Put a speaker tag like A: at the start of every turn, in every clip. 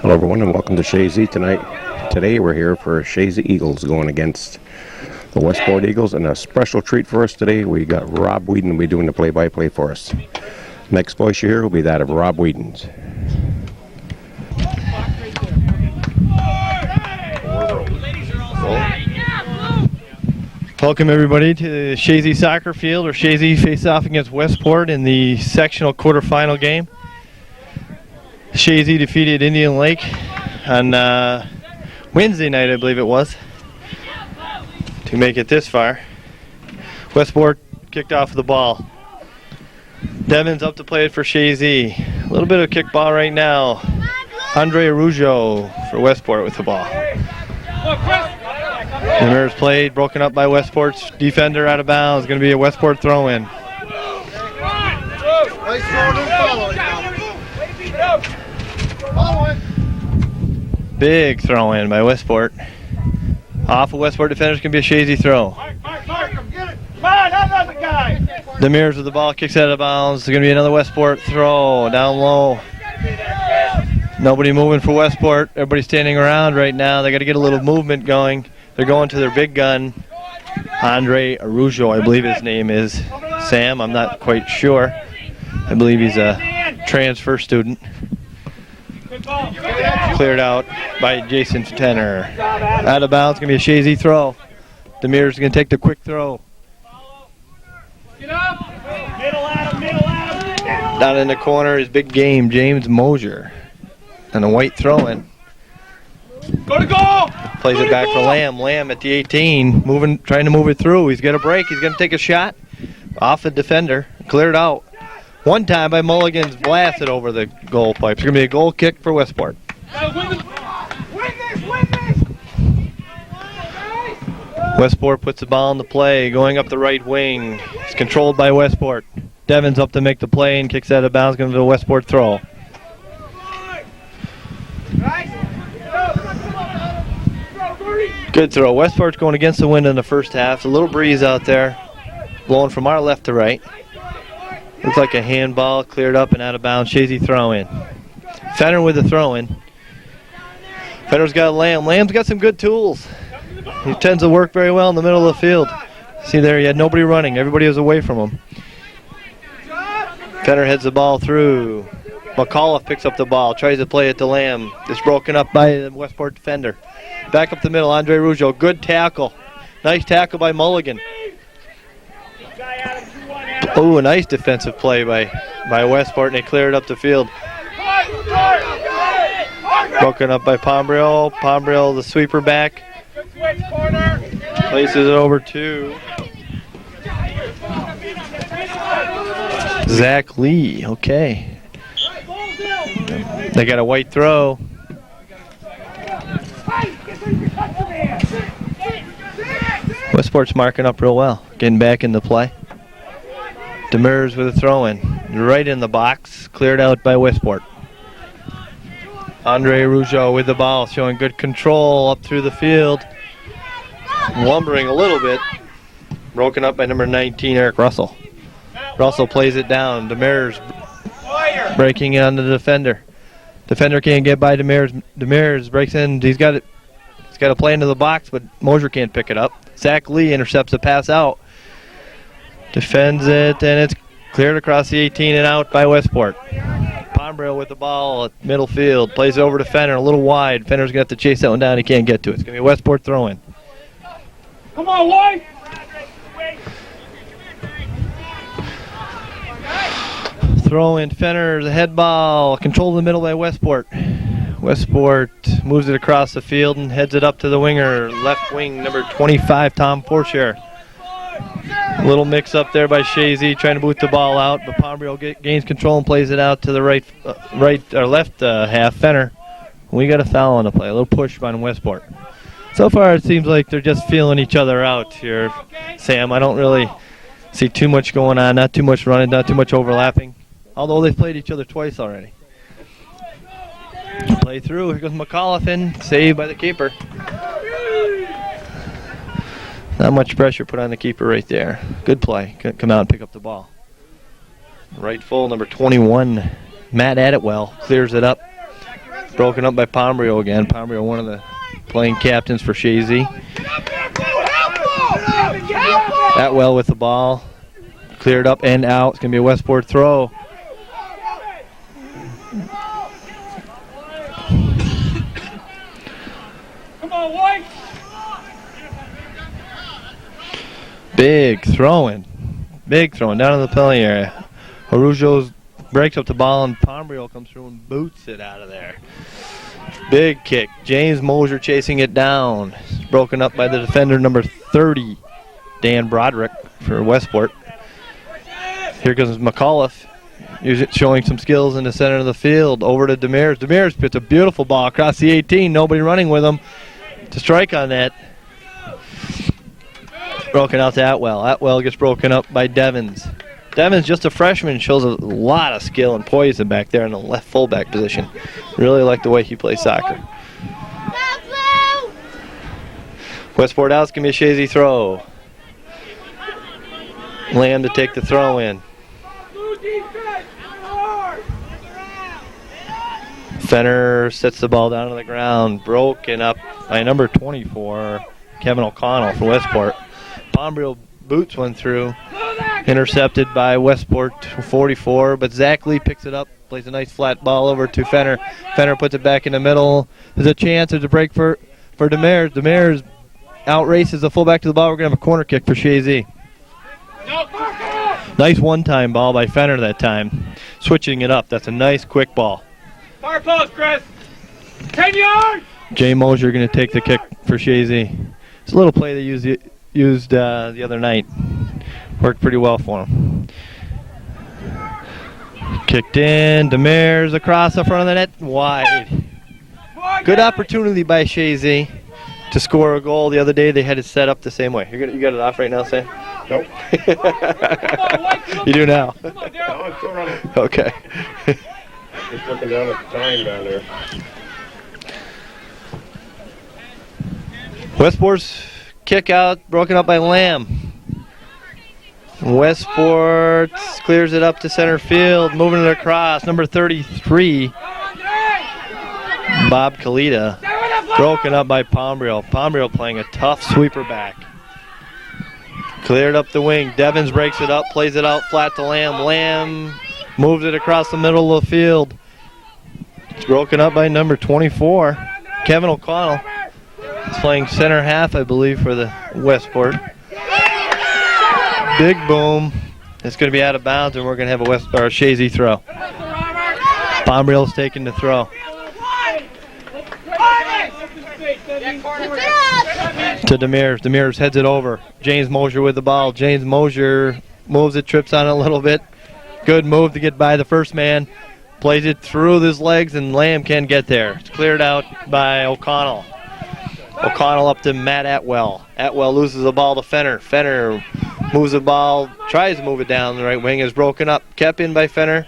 A: Hello everyone and welcome to Chazy tonight. Today we're here for Chazy Eagles going against the Westport Eagles, and a special treat for us today. We got Rob Whedon will be doing the play-by-play for us. Next voice you hear will be that of Rob Whedon's.
B: Welcome everybody to the Chazy soccer field, or Chazy face off against Westport in the sectional quarterfinal game. Chazy defeated Indian Lake on Wednesday night, I believe it was, to make it this far. Westport kicked off the ball. Devin's up to play it for Chazy. A little bit of kick ball right now. Andre Araujo for Westport with the ball. The mirror's played, broken up by Westport's defender, out of bounds. Going to be a Westport throw-in. Big throw-in by Westport. Off of Westport defenders, can be a Chazy throw. The mirrors with the ball, kicks out of bounds. There's going to be another Westport throw down low. Nobody moving for Westport. Everybody's standing around right now. They got to get a little movement going. They're going to their big gun, Andre Araujo, I believe his name is. Sam, I'm not quite sure. I believe he's a transfer student. Cleared out by Jason Tenner. Out of bounds, going to be a Chazy throw. Demir's going to take the quick throw. Down in the corner is big game, James Mosier. And a white throw-in.
C: Go to goal!
B: Plays it back for Lamb. Lamb at the 18, trying to move it through. He's got a break. He's going to take a shot off the defender. Cleared out. One time by Mulligan's blasted over the goal pipes. It's going to be a goal kick for Westport. Westport puts the ball in the play, going up the right wing. It's controlled by Westport. Devin's up to make the play and kicks out of bounds. Going to be a Westport throw. Good throw. Westport's going against the wind in the first half. A little breeze out there, blowing from our left to right. Looks like a handball, cleared up and out of bounds. Chazy throw-in. Fenner with the throw-in. Fenner's got Lamb. Lamb's got some good tools. He tends to work very well in the middle of the field. See there, he had nobody running. Everybody was away from him. Fenner heads the ball through. McAuliffe picks up the ball, tries to play it to Lamb. It's broken up by the Westport defender. Back up the middle, Andre Araujo. Good tackle. Nice tackle by Mulligan. Oh, a nice defensive play by Westport, and they clear it up the field. Broken up by Pombriel. Pombriel, the sweeper back. Places it over to Zach Lee. Okay. They got a white throw. Westport's marking up real well, getting back into play. Demers with a throw-in, right in the box, cleared out by Westport. Andre Araujo with the ball, showing good control up through the field. Lumbering a little bit, broken up by number 19, Eric Russell. Russell plays it down. Demers breaking in on the defender. Defender can't get by Demers. Demers breaks in. He's got to play into the box, but Mosier can't pick it up. Zach Lee intercepts the pass out. Defends it, and it's cleared across the 18 and out by Westport. Pombriel with the ball at middle field. Plays it over to Fenner, a little wide. Fenner's going to have to chase that one down. He can't get to it. It's going to be a Westport throw-in.
C: Come on, White!
B: Throw-in, Fenner, the head ball. Controlled in the middle by Westport. Westport moves it across the field and heads it up to the winger. Left wing, number 25, Tom Porcher. Little mix up there by Chazy, trying to boot the ball out, but Pombriel gains control and plays it out to the left half. Fenner. We got a foul on the play. A little push on Westport. So far, it seems like they're just feeling each other out here, Sam. I don't really see too much going on. Not too much running, not too much overlapping. Although they've played each other twice already. Play through. Here goes McAuliffe in. Saved by the keeper. Not much pressure put on the keeper right there. Good play. Come out and pick up the ball. Right full, number 21, Matt Adetwell, clears it up. broken up by Pombrio again. Pombrio, one of the playing captains for Chazy. Atwell with the ball. Cleared up and out. It's going to be a Westport throw.
C: Come on, White.
B: Big throwing down in the penalty area. Arujo breaks up the ball and Pombrio comes through and boots it out of there. Big kick. James Mosier chasing it down. Broken up by the defender number 30, Dan Broderick for Westport. Here comes McAuliffe, showing some skills in the center of the field. Over to Demers. Demers puts a beautiful ball across the 18. Nobody running with him to strike on that. Broken out to Atwell. Atwell gets broken up by Devins. Devins, just a freshman, shows a lot of skill and poise back there in the left fullback position. Really like the way he plays soccer. Westport out, it's going to be a Chazy throw. Lamb to take the throw in. Fenner sets the ball down on the ground. Broken up by number 24, Kevin O'Connell for Westport. Pombrio boots one through. Intercepted by Westport 44, but Zach Lee picks it up, plays a nice flat ball over to Fenner. Fenner puts it back in the middle. There's a chance, there's a break for Demers. Demers outraces the fullback to the ball. We're going to have a corner kick for Chazy. Nice one-time ball by Fenner that time. Switching it up. That's a nice quick ball.
C: Far post, Chris. 10 yards.
B: Jay Mosier going to take the kick for Chazy. It's a little play they used the other night. Worked pretty well for him. Kicked in. Demers across the front of the net. Wide. Good opportunity by Chazy to score a goal. The other day they had it set up the same way. You got it off right now, Sam?
A: Nope.
B: You do now.
A: No, I'm still running.
B: Okay.
A: Just looking down at the time down there.
B: Westport's kick out, broken up by Lamb. Westport clears it up to center field, moving it across. Number 33, Bob Kalita, broken up by Pombrio. Pombrio playing a tough sweeper back. Cleared up the wing. Devins breaks it up, plays it out flat to Lamb. Lamb moves it across the middle of the field. It's broken up by number 24, Kevin O'Connell. He's playing center half, I believe, for the Westport. Big boom. It's going to be out of bounds, and we're going to have a Chazy throw. Pombrio's taking the throw. To Demers. Demers heads it over. James Mosier with the ball. James Mosier moves it, trips on it a little bit. Good move to get by the first man. Plays it through his legs, and Lamb can't get there. It's cleared out by O'Connell. O'Connell up to Matt Atwell. Atwell loses the ball to Fenner. Fenner moves the ball, tries to move it down the right wing, is broken up. Kept in by Fenner.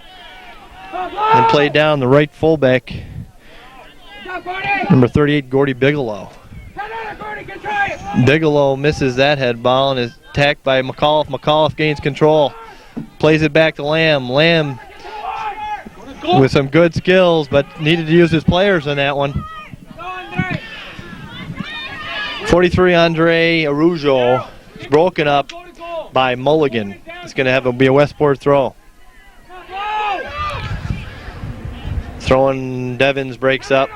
B: And played down the right fullback. Number 38, Gordy Bigelow. Bigelow misses that head ball and is attacked by McAuliffe. McAuliffe gains control. Plays it back to Lamb. Lamb with some good skills, but needed to use his players on that one. 43, Andre Arujo, is broken up by Mulligan. It's going to be a Westport throw. Throwing Devins breaks up.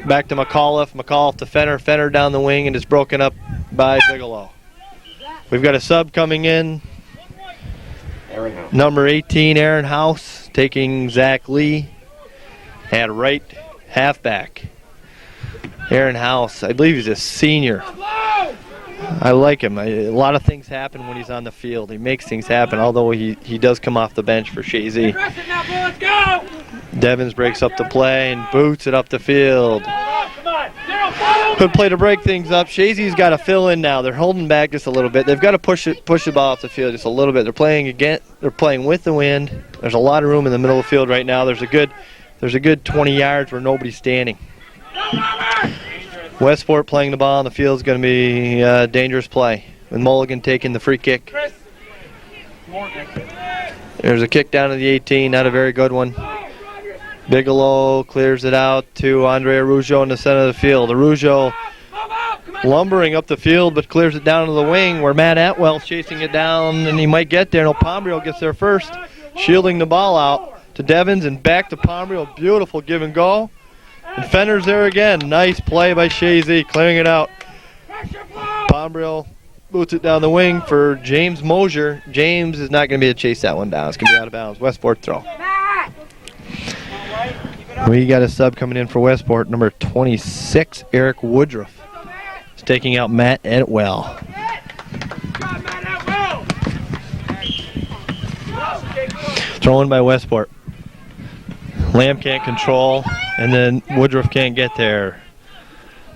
B: Back to McAuliffe. McAuliffe to Fenner. Fenner down the wing, and it's broken up by Bigelow. We've got a sub coming in. Number 18, Aaron House, taking Zach Lee at right halfback. Aaron House, I believe he's a senior. I like him. A lot of things happen when he's on the field. He makes things happen, although he does come off the bench for Chazy. Devins breaks up the play and boots it up the field. Good play to break things up. Chazy's got to fill in now. They're holding back just a little bit. They've got to push the ball off the field just a little bit. They're playing again. They're playing with the wind. There's a lot of room in the middle of the field right now. There's a good 20 yards where nobody's standing. Westport playing the ball on the field is going to be a dangerous play, with Mulligan taking the free kick. There's a kick down to the 18, not a very good one. Bigelow clears it out to Andre Arujo in the center of the field. Arujo lumbering up the field, but clears it down to the wing where Matt Atwell's chasing it down, and he might get there. No, Pombrio gets there first, shielding the ball out to Devins and back to Pombrio. Beautiful give and go. And Fenner's there again. Nice play by Chazy, clearing it out. Pombrio boots it down the wing for James Mosier. James is not going to be able to chase that one down. It's going to be out of bounds. Westport throw. We got a sub coming in for Westport, number 26, Eric Woodruff. He's taking out Matt Atwell. Thrown by Westport. Lamb can't control, and then Woodruff can't get there.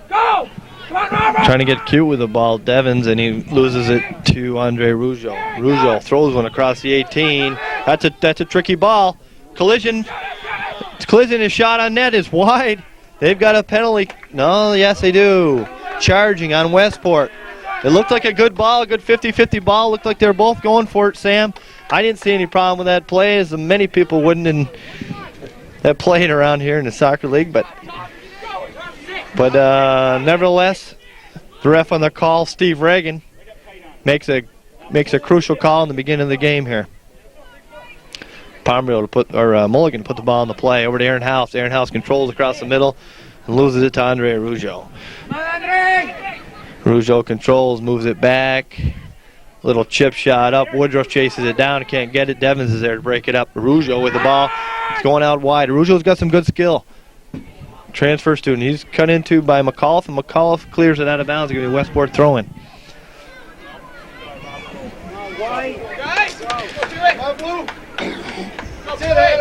B: Trying to get cute with the ball, Devins, and he loses it to Andre Rougeau. Rougeau throws one across the 18. That's a tricky ball. Collision is shot on net is wide. They've got a penalty. No, yes they do. Charging on Westport. It looked like a good ball, a good 50-50 ball. Looked like they were both going for it, Sam. I didn't see any problem with that play, as many people wouldn't have played around here in the soccer league, but nevertheless, the ref on the call, Steve Reagan, makes a crucial call in the beginning of the game here. Mulligan to put the ball in the play over to Aaron House. Aaron House controls across the middle and loses it to Andre Rougeau. Rougeau controls, moves it back. Little chip shot up. Woodruff chases it down. Can't get it. Devins is there to break it up. Rougeau with the ball. It's going out wide. Rougeau's got some good skill. Transfer student. He's cut into by McAuliffe, and McAuliffe clears it out of bounds. It's going to be Westport throwing.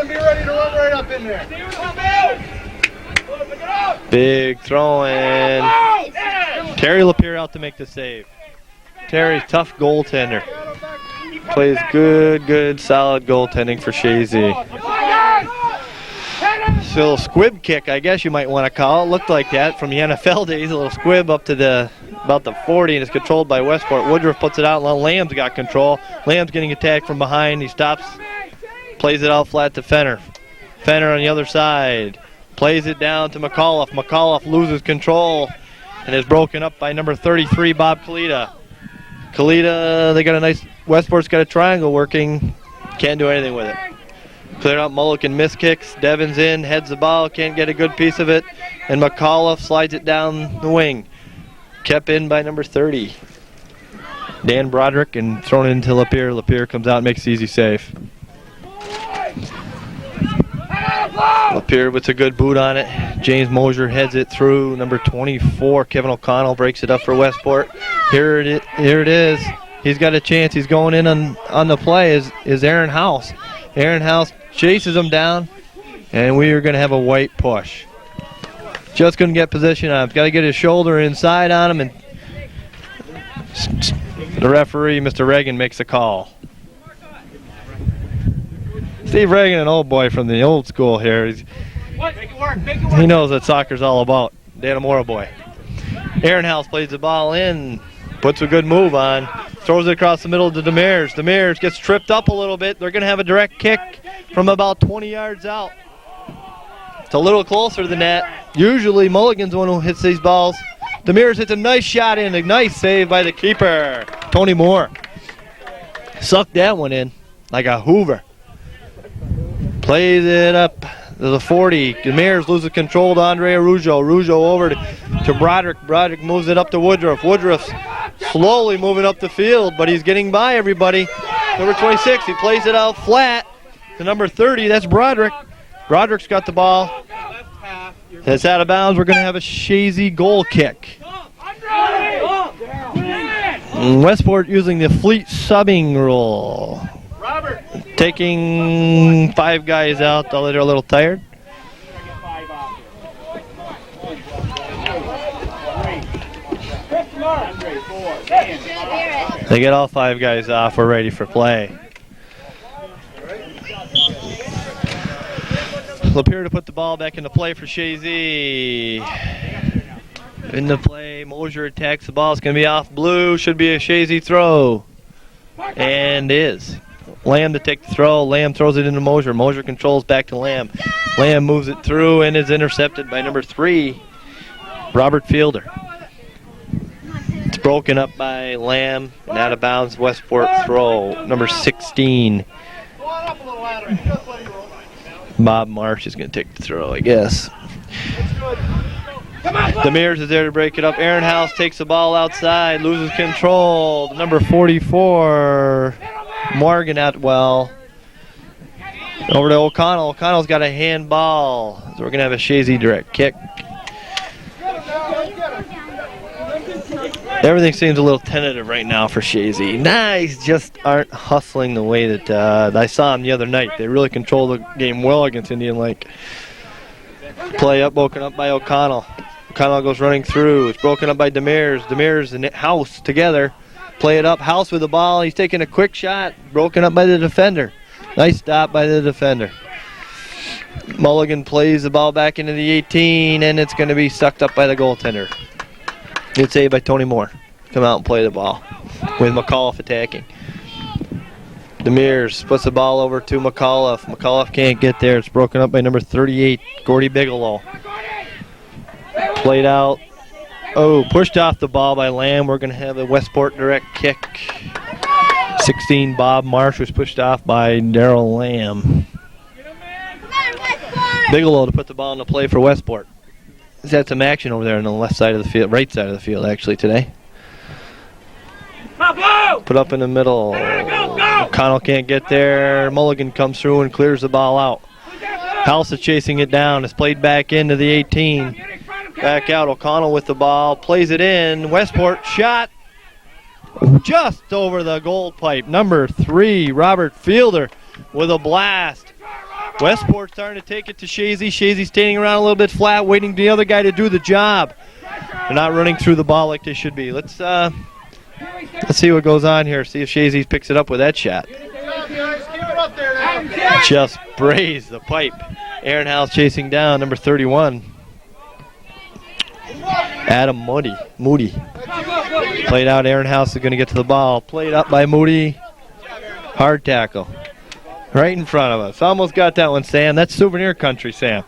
C: Be ready to run right up in there.
B: Big throw in. Terry Lapierre out to make the save. Terry's tough goaltender. Plays good, solid goaltending for Chazy. It's a little squib kick, I guess you might want to call it. Looked like that from the NFL days. A little squib up to about the 40, and it's controlled by Westport. Woodruff puts it out. Lamb's got control. Lamb's getting attacked from behind. He stops, plays it out flat to Fenner. Fenner on the other side. Plays it down to McAuliffe. McAuliffe loses control and is broken up by number 33, Bob Kalita. Kalita, they got a nice, Westport's got a triangle working. Can't do anything with it. Cleared out Mulligan, miss kicks. Devins in, heads the ball, can't get a good piece of it. And McAuliffe slides it down the wing. Kept in by number 30. Dan Broderick, and thrown into Lapierre. Lapierre comes out and makes the easy save. Lapierre with a good boot on it. James Mosier heads it through. Number 24, Kevin O'Connell, breaks it up for Westport. Here it is. He's got a chance. He's going in on the play is Aaron House. Aaron House chases him down, and we are going to have a white push. Just couldn't get position on him. Got to get his shoulder inside on him, and the referee, Mr. Reagan, makes a call. Steve Reagan, an old boy from the old school here. He knows what soccer's all about. Dannemora boy. Aaron House plays the ball in, puts a good move on, throws it across the middle to Demers. Demers gets tripped up a little bit. They're going to have a direct kick from about 20 yards out. It's a little closer than that. Usually Mulligan's the one who hits these balls. Demers hits a nice shot in, a nice save by the keeper, Tony Moore. Sucked that one in like a Hoover. Plays it up to the 40. Demers loses control to Andre Arujo. Arujo over to Broderick. Broderick moves it up to Woodruff. Woodruff's slowly moving up the field, but he's getting by everybody. Number 26, he plays it out flat to number 30. That's Broderick. Broderick's got the ball. It's out of bounds. We're going to have a Chazy goal kick. Westport using the fleet subbing rule. Taking 5 guys out, although they're a little tired. They get all 5 guys off. We're ready for play. Lapierre to put the ball back into play for Chazy. In the play, Mosier attacks the ball. It's going to be off blue. Should be a Chazy throw. And is. Lamb to take the throw. Lamb throws it into Mosier. Mosier controls back to Lamb. Lamb moves it through and is intercepted by number 3, Robert Fielder. It's broken up by Lamb and out of bounds. Westport throw. Number 16, Bob Marsh is going to take the throw, I guess. Demers is there to break it up. Aaron House takes the ball outside, loses control. Number 44, Morgan Atwell. Over to O'Connell. O'Connell's got a handball. So we're going to have a Chazy direct kick. Everything seems a little tentative right now for Chazy. Nice, just aren't hustling the way that I saw them the other night. They really control the game well against Indian Lake. Play up, broken up by O'Connell. O'Connell goes running through. It's broken up by Demers. Demers and House together. Play it up. House with the ball. He's taking a quick shot. Broken up by the defender. Nice stop by the defender. Mulligan plays the ball back into the 18, and it's going to be sucked up by the goaltender. Good save by Tony Moore. Come out and play the ball with McAuliffe attacking. Demers puts the ball over to McAuliffe. McAuliffe can't get there. It's broken up by number 38, Gordy Bigelow. Played out. Oh, pushed off the ball by Lamb. We're going to have a Westport direct kick. 16, Bob Marsh was pushed off by Darrell Lamb. Bigelow to put the ball into play for Westport. He's had some action over there on the left side of the field, right side of the field actually today. Put up in the middle. O'Connell can't get there. Mulligan comes through and clears the ball out. House is chasing it down. It's played back into the 18. Back out. O'Connell with the ball. Plays it in. Westport shot just over the goal pipe. Number 3, Robert Fielder with a blast. Westport starting to take it to Chazy. Chazy standing around a little bit flat, waiting for the other guy to do the job. They're not running through the ball like they should be. Let's see what goes on here. See if Chazy picks it up with that shot. Just braze the pipe. Aaron House chasing down number 31. Adam Moody. Played out. Aaron House is going to get to the ball. Played up by Moody. Hard tackle. Right in front of us. Almost got that one, Sam. That's souvenir country, Sam.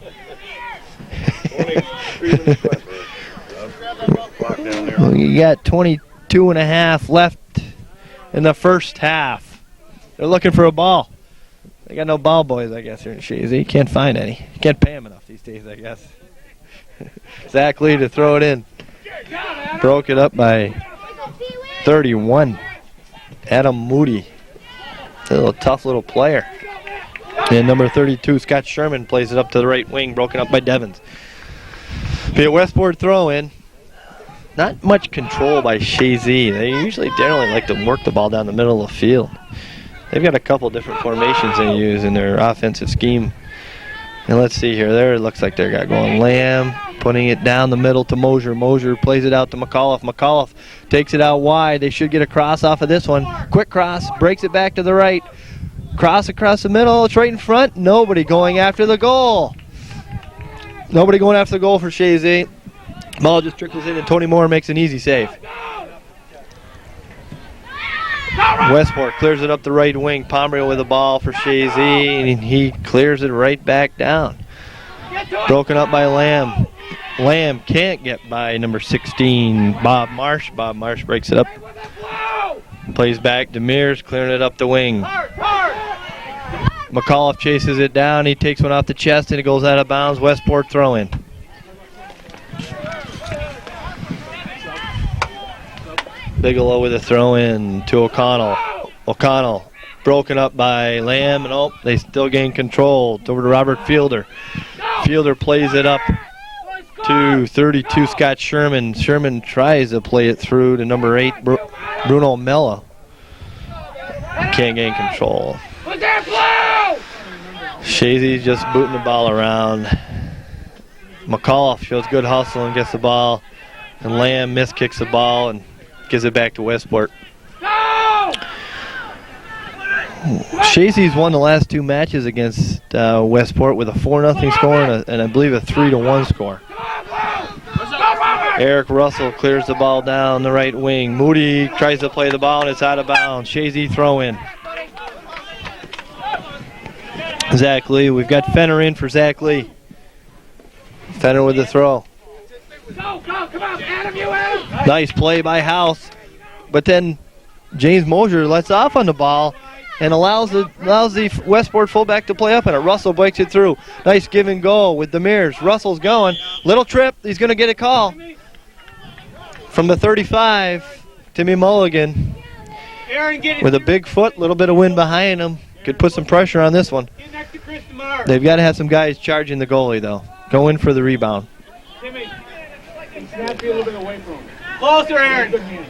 B: You got 22 and a half left in the first half. They're looking for a ball. They got no ball boys, I guess, here in Chazy. Can't find any. Can't pay them enough these days, I guess. Zach Lee to throw it in. Broke it up by 31. Adam Moody. A little tough little player. And number 32, Scott Sherman, plays it up to the right wing, broken up by Devins. Be a Westport throw in. Not much control by Chazy. They usually generally like to work the ball down the middle of the field. They've got a couple different formations they use in their offensive scheme. And let's see here. There it looks like they got going. Lamb putting it down the middle to Mosier. Mosier plays it out to McAuliffe. McAuliffe takes it out wide. They should get a cross off of this one. Quick cross. Breaks it back to the right. Cross across the middle. It's right in front. Nobody going after the goal. Nobody going after the goal for Chazy. Ball just trickles in and Tony Moore makes an easy save. Westport clears it up the right wing. Pomeroy with the ball for Chazy, and he clears it right back down. Broken up by Lamb. Lamb can't get by number 16, Bob Marsh. Bob Marsh breaks it up. Plays back. Demers clearing it up the wing. McAuliffe chases it down. He takes one off the chest, and it goes out of bounds. Westport throw in. Bigelow with a throw in to O'Connell. O'Connell broken up by Lamb, and they still gain control. It's over to Robert Fielder. Fielder plays it up to 32, Scott Sherman. Sherman tries to play it through to number 8, Bruno Mello. Can't gain control. Chazy's just booting the ball around. McAuliffe shows good hustle and gets the ball. And Lamb miskicks the ball and gives it back to Westport. Chazy's won the last 2 matches against Westport with a 4-0 score and I believe a 3-1 score. Eric Russell clears the ball down the right wing. Moody tries to play the ball and it's out of bounds. Chazy throw in. Zach Lee. We've got Fenner in for Zach Lee. Fenner with the throw.
C: Go, come on, Adam, you Adam!
B: Nice play by House. But then James Mosier lets off on the ball and allows the Westport fullback to play up on it. Russell breaks it through. Nice give and go with Demers. Russell's going. Little trip. He's going to get a call. From the 35, Timmy Mulligan with a big foot, a little bit of wind behind him. Could put some pressure on this one. They've got to have some guys charging the goalie, though. Go in for the rebound.
C: Timmy, snap you a little bit away from him. Closer, Aaron.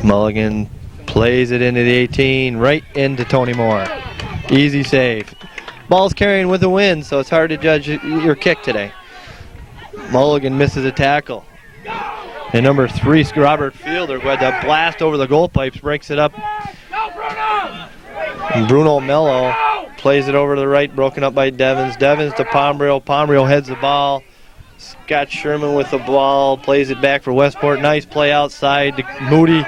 B: Mulligan plays it into the 18, right into Tony Moore. Easy save. Ball's carrying with the wind, so it's hard to judge your kick today. Mulligan misses a tackle. And number 3, Robert Fielder, who had that blast over the goal pipes, breaks it up. And Bruno Mello plays it over to the right, broken up by Devins. Devins to Pombrio. Pombrio heads the ball. Scott Sherman with the ball, plays it back for Westport. Nice play outside to Moody.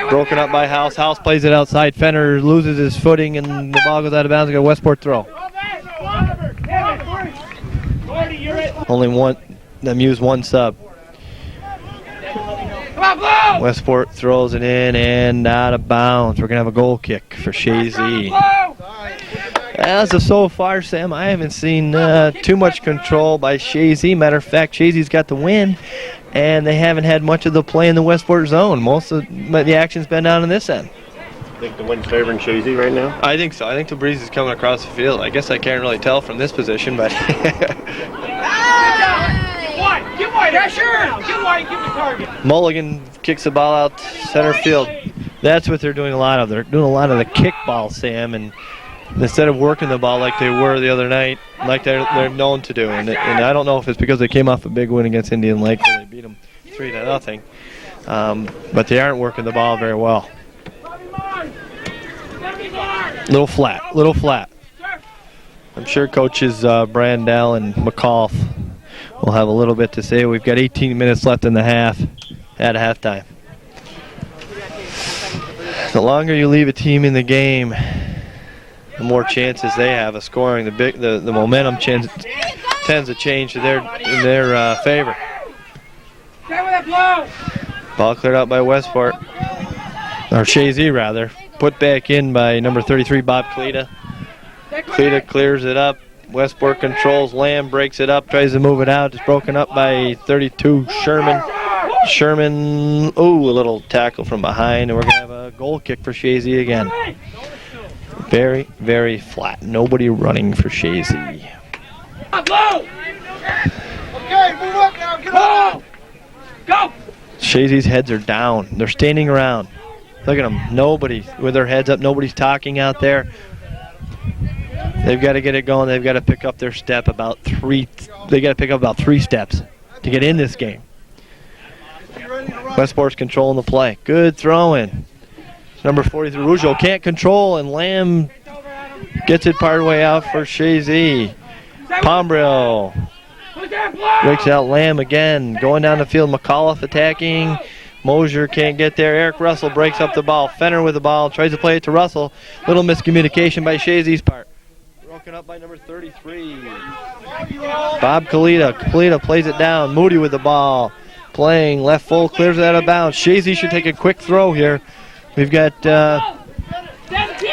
B: Broken up by House. House plays it outside. Fenner loses his footing and the ball goes out of bounds. Got a Westport throw. Only one. Them use one sub. Westport throws it in and out of bounds. We're going to have a goal kick for Chazy. As of so far, Sam, I haven't seen too much control by Chazy. Matter of fact, Chazy's got the win, and they haven't had much of the play in the Westport zone. Most of the action's been down on this end.
A: I think the wind's favoring Chazy right now?
B: I think so. I think the breeze is coming across the field. I guess I can't really tell from this position, but...
C: Get wide, Asher! Get wide, give the target.
B: Mulligan kicks the ball out center field. That's what they're doing a lot of. They're doing a lot of the kick ball, Sam, and instead of working the ball like they were the other night, like they're known to do. And I don't know if it's because they came off a big win against Indian Lake where they beat them 3-0, but they aren't working the ball very well. Little flat. I'm sure coaches Brandell and McAuliffe will have a little bit to say. We've got 18 minutes left in the half at halftime. The longer you leave a team in the game, the more chances they have of scoring. The momentum tends to change in their favor. Ball cleared out by Westport, or Chazy rather. Put back in by number 33, Bob Cleta. Cleta clears it up. Westport controls. Lamb breaks it up, tries to move it out. It's broken up by 32, Sherman. Sherman, a little tackle from behind, and we're going to have a goal kick for Chazy again. Very, very flat. Nobody running for Chazy.
C: Okay, move up now. Get on. Go.
B: Chazy's heads are down. They're standing around. Look at them. Nobody with their heads up. Nobody's talking out there. They've got to get it going. They've got to pick up their step about 3. They got to pick up about 3 steps to get in this game. Westport's controlling the play. Good throw-in. Number 43, Rougeau can't control, and Lamb gets it part way out for Chazy. Pombrio breaks out Lamb again. Going down the field, McAuliffe attacking. Mosier can't get there. Eric Russell breaks up the ball. Fenner with the ball. Tries to play it to Russell. Little miscommunication by Chazy's part. Broken up by number 33. Bob Kalita. Kalita plays it down. Moody with the ball. Playing left full. Clears it out of bounds. Chazy should take a quick throw here. We've got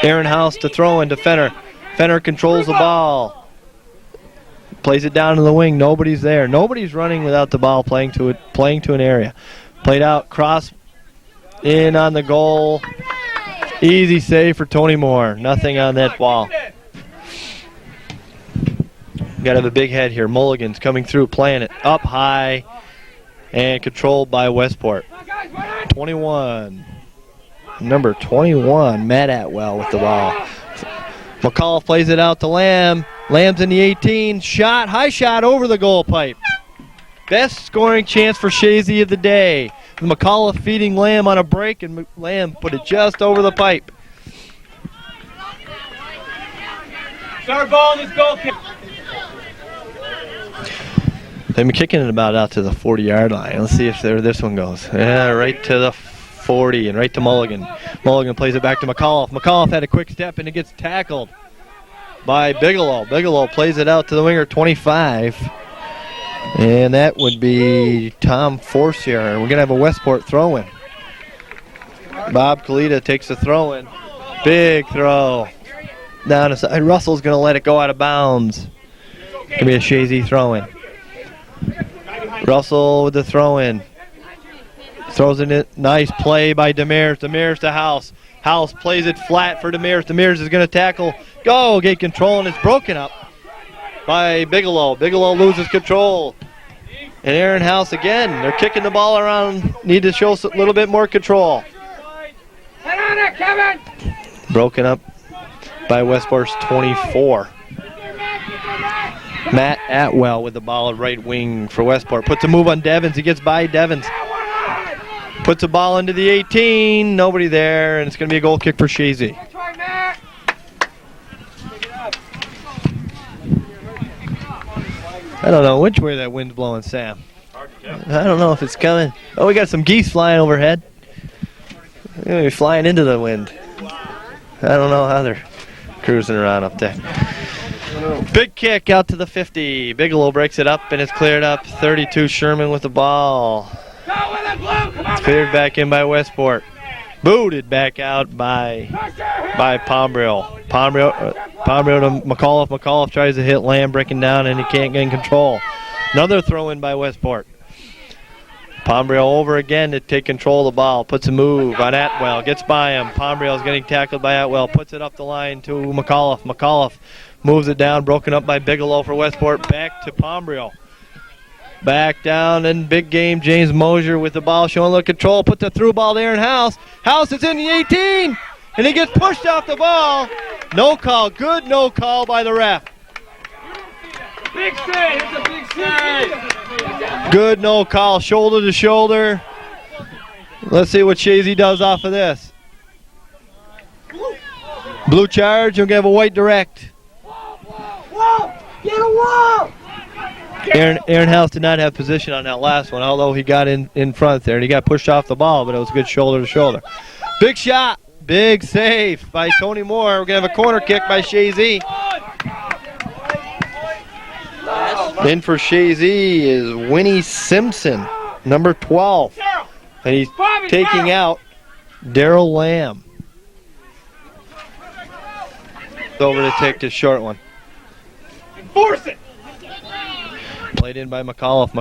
B: Aaron House to throw into Fenner. Fenner controls the ball. Plays it down to the wing. Nobody's there. Nobody's running without the ball playing to an area. Played out, cross in on the goal. Easy save for Tony Moore. Nothing on that ball. Got to have a big head here. Mulligan's coming through, playing it up high and controlled by Westport. 21. Number 21, Matt Atwell with the ball. McAuliffe plays it out to Lamb. Lamb's in the 18. Shot, high shot over the goal pipe. Best scoring chance for Chazy of the day. McAuliffe feeding Lamb on a break, and Lamb put it just over the pipe.
C: Start ball in this goal kick.
B: They've been kicking it about out to the 40-yard line. Let's see if this one goes. Yeah, right to the 40 and right to Mulligan. Mulligan plays it back to McAuliffe. McAuliffe had a quick step and it gets tackled by Bigelow. Bigelow plays it out to the winger, 25. And that would be Tom Forcier. And we're going to have a Westport throw-in. Bob Kalita takes the throw-in. Big throw. Down the side. Russell's going to let it go out of bounds. Going to be a Chazy throw-in. Russell with the throw-in. Throws in it. Nice play by Demers. Demers to House. House plays it flat for Demers. Demers is going to tackle. Go, get control, and it's broken up by Bigelow. Bigelow loses control. And Aaron House again. They're kicking the ball around. Need to show a little bit more control.
C: Head on it, Kevin!
B: Broken up by Westport's 24. Matt Atwell with the ball at right wing for Westport. Puts a move on Devins. He gets by Devins. Puts the ball into the 18. Nobody there, and it's going to be a goal kick for Chazy. I don't know which way that wind's blowing, Sam. I don't know if it's coming. Oh, we got some geese flying overhead. They're going to be flying into the wind. I don't know how they're cruising around up there. Big kick out to the 50. Bigelow breaks it up, and it's cleared up. 32, Sherman with the ball. Cleared back in by Westport. Booted back out by Pombriel. Pombriel to McAuliffe. McAuliffe tries to hit Lamb, breaking down, and he can't get in control. Another throw in by Westport. Pombriel over again to take control of the ball. Puts a move on Atwell. Gets by him. Pombriel's getting tackled by Atwell. Puts it up the line to McAuliffe. McAuliffe moves it down. Broken up by Bigelow for Westport. Back to Pombriel. Back down and big game. James Mosier with the ball, showing a little control. Puts a through ball to Aaron House. House is in the 18, and he gets pushed off the ball. No call. Good no call by the ref.
C: Big save! It's a big save!
B: Good no call. Shoulder to shoulder. Let's see what Chazy does off of this. Blue charge. We're going to have a white direct.
C: Whoa! Get a wall!
B: Aaron House did not have position on that last one, although he got in front there, and he got pushed off the ball, but it was a good shoulder to shoulder. Big shot. Big save by Tony Moore. We're going to have a corner kick by Chazy. In for Chazy is Winnie Simpson, number 12. And he's taking out Daryl Lamb. Over to take this short one.
C: Force it!
B: Played in by McAuliffe.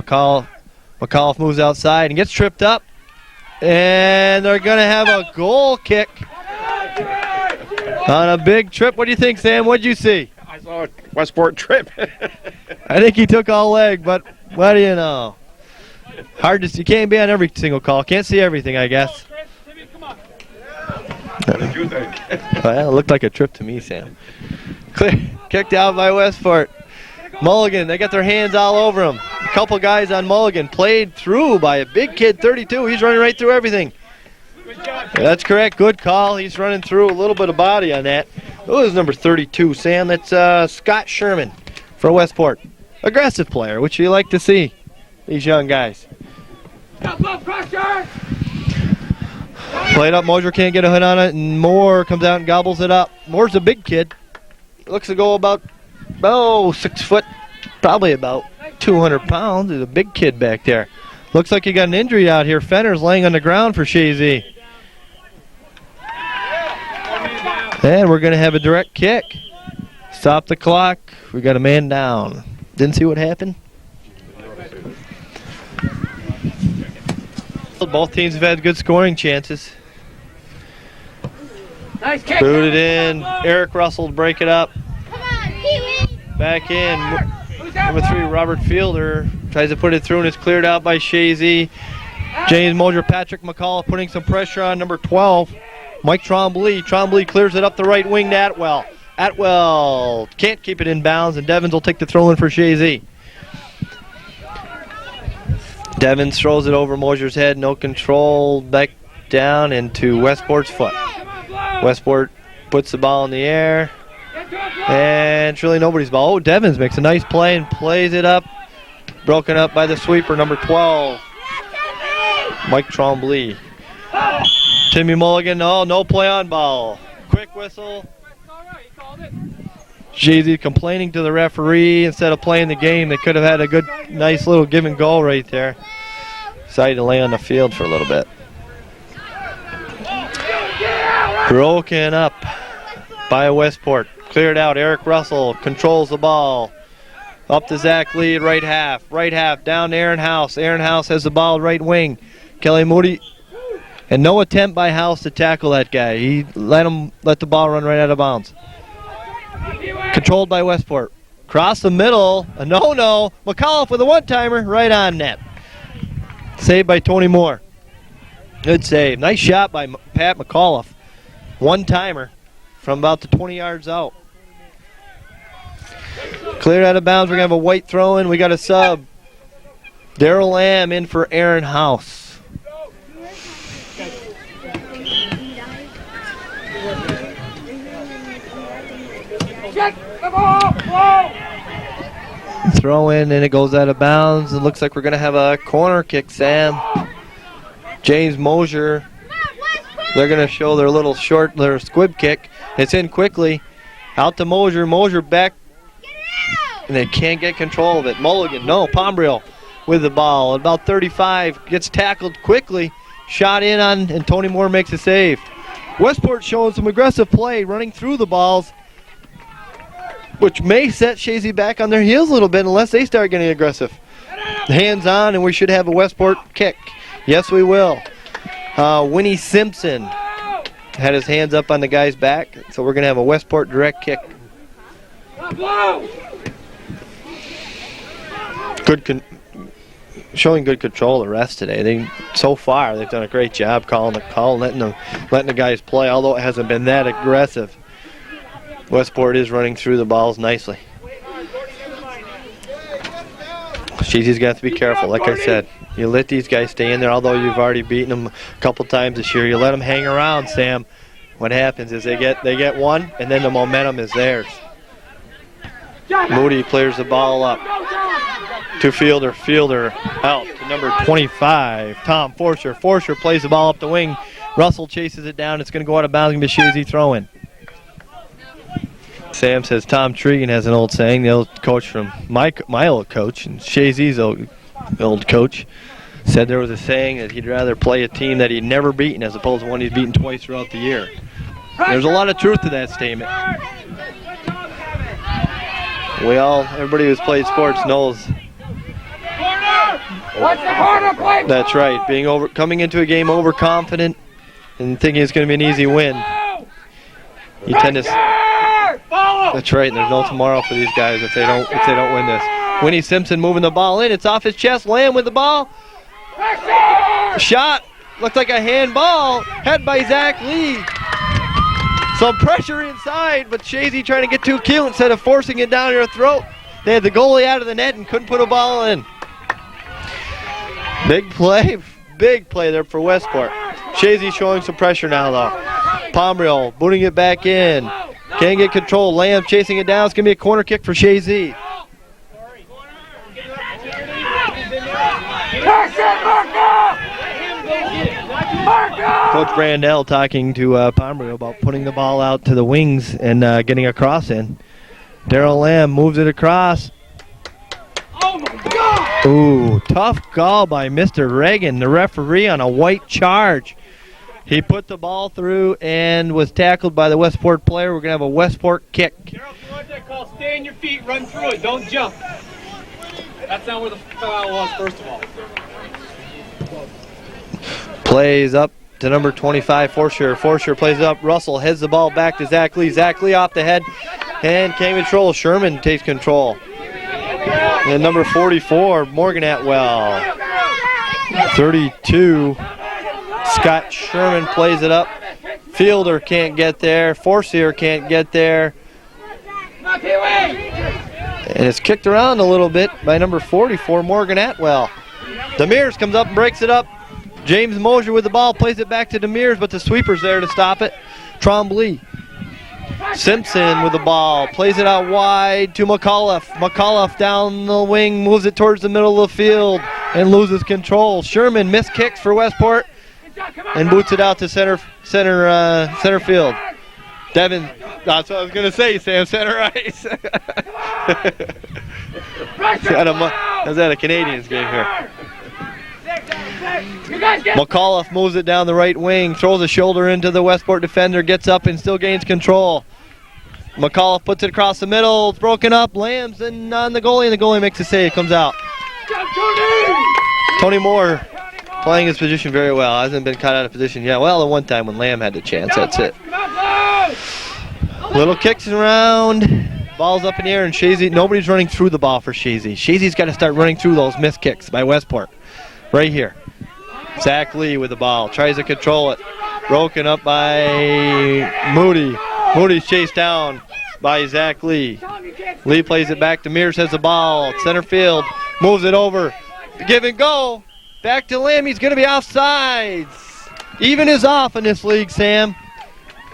B: McAuliffe moves outside and gets tripped up. And they're going to have a goal kick on a big trip. What do you think, Sam? What did you see?
A: I saw a Westport trip.
B: I think he took all leg, but what do you know? Hard to see. You can't be on every single call. Can't see everything, I guess.
A: What did you think?
B: Well, it looked like a trip to me, Sam. Kicked out by Westport. Mulligan, they got their hands all over him. A couple guys on Mulligan. Played through by a big kid, 32. He's running right through everything. That's correct. Good call. He's running through a little bit of body on that. That was number 32, Sam. That's Scott Sherman for Westport. Aggressive player, which you like to see, these young guys. Played up. Mosier can't get a hit on it, and Moore comes out and gobbles it up. Moore's a big kid. Looks to go about 6 foot, probably about 200 pounds. There's a big kid back there. Looks like he got an injury out here. Fenner's laying on the ground for Chazy. And we're going to have a direct kick. Stop the clock. We got a man down. Didn't see what happened? Both teams have had good scoring chances.
C: Nice kick.
B: Booted in. Eric Russell to break it up. Back in. Number 3, Robert Fielder tries to put it through, and it's cleared out by Chazy. James Mosier, Patrick McCall putting some pressure on number 12, Mike Trombley. Trombley clears it up the right wing to Atwell. Atwell can't keep it in bounds, and Devins will take the throw in for Chazy. Devins throws it over Mosier's head, no control, back down into Westport's foot. Westport puts the ball in the air, and it's really nobody's ball. Oh, Devins makes a nice play and plays it up. Broken up by the sweeper, number 12, Mike Trombley. Timmy Mulligan, no play on ball. Quick whistle. Chazy complaining to the referee instead of playing the game. They could have had a good, nice little give and go right there. Decided to lay on the field for a little bit. Broken up by Westport. Cleared out. Eric Russell controls the ball. Up to Zach Lee at right half. Right half down to Aaron House. Aaron House has the ball right wing. Kelly Moody. And no attempt by House to tackle that guy. He let the ball run right out of bounds. Controlled by Westport. Cross the middle. A no-no. McAuliffe with a one-timer right on net. Saved by Tony Moore. Good save. Nice shot by Pat McAuliffe. One-timer from about the 20 yards out. Cleared out of bounds. We're going to have a white throw in. We got a sub. Daryl Lamb in for Aaron House. Throw in and it goes out of bounds. It looks like we're going to have a corner kick, Sam. James Mosier. They're going to show their little short, their squib kick. It's in quickly. Out to Mosier. Mosier back. And they can't get control of it. Mulligan, no. Pombriel with the ball. About 35. Gets tackled quickly. Shot in on, and Tony Moore makes a save. Westport showing some aggressive play, running through the balls, which may set Chazy back on their heels a little bit unless they start getting aggressive. Hands on, and we should have a Westport kick. Yes, we will. Winnie Simpson had his hands up on the guy's back, so we're going to have a Westport direct kick. Showing good control of the rest today. So far, they've done a great job calling the call, letting the guys play, although it hasn't been that aggressive. Westport is running through the balls nicely. Chazy's got to be careful. Like I said, you let these guys stay in there, although you've already beaten them a couple times this year. You let them hang around, Sam. What happens is they get one, and then the momentum is theirs. Moody clears the ball up to fielder out to number 25, Tom Forsher. Forsher plays the ball up the wing. Russell chases it down. It's going to go out of bounds. It's going to be Chazy throw-in. Sam says Tom Tregan has an old saying, the old coach from my old coach, and Chazy's old coach, said there was a saying that he'd rather play a team that he'd never beaten as opposed to one he's beaten twice throughout the year. There's a lot of truth to that statement. Everybody who's played sports knows. That's right. Coming into a game overconfident and thinking it's going to be an easy win. You tend to. That's right. There's no tomorrow for these guys if they don't win this. Winnie Simpson moving the ball in. It's off his chest. Lamb with the ball. Shot. Looked like a handball. Head by Zach Lee. Some pressure inside, but Chazy trying to get too cute instead of forcing it down your throat. They had the goalie out of the net and couldn't put a ball in. Big play there for Westport. Chazy showing some pressure now, though. Pombriel booting it back in. Can't get control. Lamb chasing it down. It's going to be a corner kick for Chazy. Coach Brandell talking to Pombriel about putting the ball out to the wings and getting a cross in. Daryl Lamb moves it across. Ooh, tough call by Mr. Reagan, the referee, on a white charge. He put the ball through and was tackled by the Westport player. We're going to have a Westport kick.
C: Daryl, if you want that call, stay on your feet, run through it, don't jump. That's not where the foul was, first of all.
B: Plays up to number 25, Forsher. Forsher plays it up. Russell heads the ball back to Zach Lee. Zach Lee off the head and can't control. Sherman takes control. And number 44, Morgan Atwell. 32, Scott Sherman plays it up. Fielder can't get there. Forcier can't get there. And it's kicked around a little bit by number 44, Morgan Atwell. Demers comes up and breaks it up. James Mosier with the ball, plays it back to Demers, but the sweeper's there to stop it. Trombley. Simpson with the ball, plays it out wide to McAuliffe. McAuliffe down the wing, moves it towards the middle of the field and loses control. Sherman missed kicks for Westport. and boots it out to center field. Devin, that's what I was going to say, Sam, center ice. Is that a Canadians game here? McAuliffe moves it down the right wing, throws a shoulder into the Westport defender, gets up and still gains control. McAuliffe puts it across the middle, it's broken up, Lamb's and on the goalie, and the goalie makes a save, comes out. Tony Moore playing his position very well, hasn't been caught out of position yet. Well, the one time when Lamb had the chance, that's it. Little kicks around, ball's up in the air, and Chazy, nobody's running through the ball for Chazy. Chazy's got to start running through those missed kicks by Westport. Right here. Zach Lee with the ball, tries to control it. Broken up by Moody. Moody's chased down by Zach Lee. Lee plays it back to Mears, has the ball, center field, moves it over. Give and go. Back to Lamb, he's going to be offsides. Even is off in this league, Sam.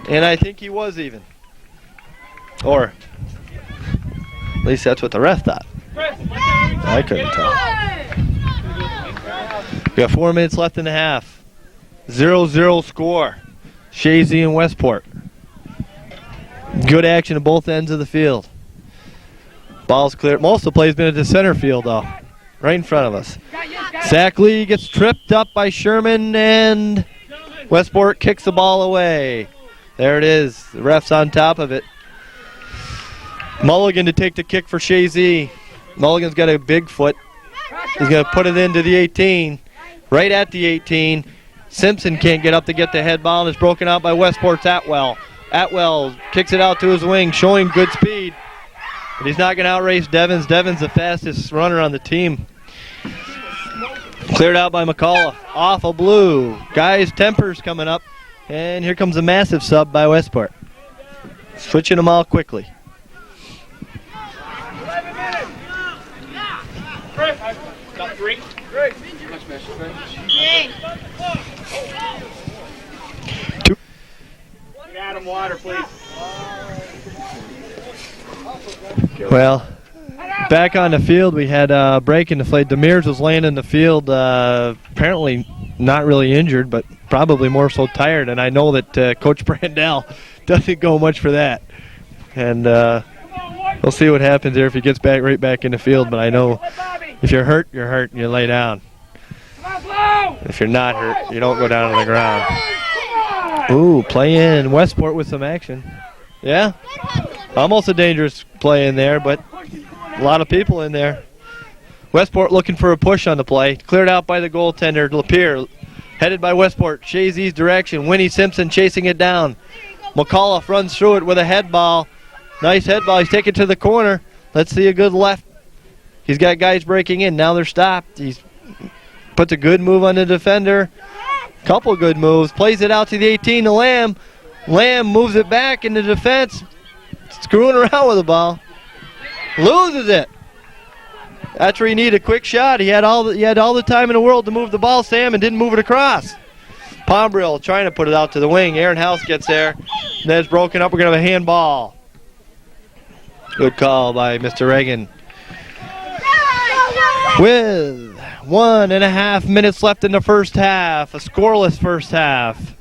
B: And I think he was even. Or, at least that's what the ref thought. I couldn't tell. We got 4 minutes left in the half. 0-0 score. Chazy and Westport. Good action at both ends of the field. Ball's clear. Most of the play's been at the center field, though. Right in front of us. Zach Lee gets tripped up by Sherman, and Westport kicks the ball away. There it is. The ref's on top of it. Mulligan to take the kick for Chazy. Mulligan's got a big foot. He's going to put it into the 18. Right at the 18. Simpson can't get up to get the head ball, and it's broken out by Westport's Atwell. Atwell kicks it out to his wing, showing good speed. But he's not going to outrace Devins. Devins the fastest runner on the team. Cleared out by McCullough. Off a blue. Guys, tempers coming up. And here comes a massive sub by Westport. Switching them all quickly.
C: Adam, water, please.
B: Well, back on the field, we had a break in the fight. Demers was laying in the field, apparently not really injured, but probably more so tired. And I know that Coach Brandell doesn't go much for that. And we'll see what happens there if he gets right back in the field. But I know if you're hurt, and you lay down. If you're not hurt, you don't go down to the ground. Ooh, play in Westport with some action. Yeah, almost a dangerous play in there, but a lot of people in there. Westport looking for a push on the play. Cleared out by the goaltender, Lapierre. Headed by Westport, Chazy's direction. Winnie Simpson chasing it down. McAuliffe runs through it with a head ball. Nice head ball. He's taken to the corner. Let's see a good left. He's got guys breaking in. Now they're stopped. He's puts a good move on the defender. Couple good moves. Plays it out to the 18 to Lamb. Lamb moves it back in the defense. Screwing around with the ball. Loses it. That's where you need a quick shot. He had all the time in the world to move the ball, Sam, and didn't move it across. Pombrill trying to put it out to the wing. Aaron House gets there. And then it's broken up. We're going to have a handball. Good call by Mr. Reagan. With 1.5 minutes left in the first half. A scoreless first half.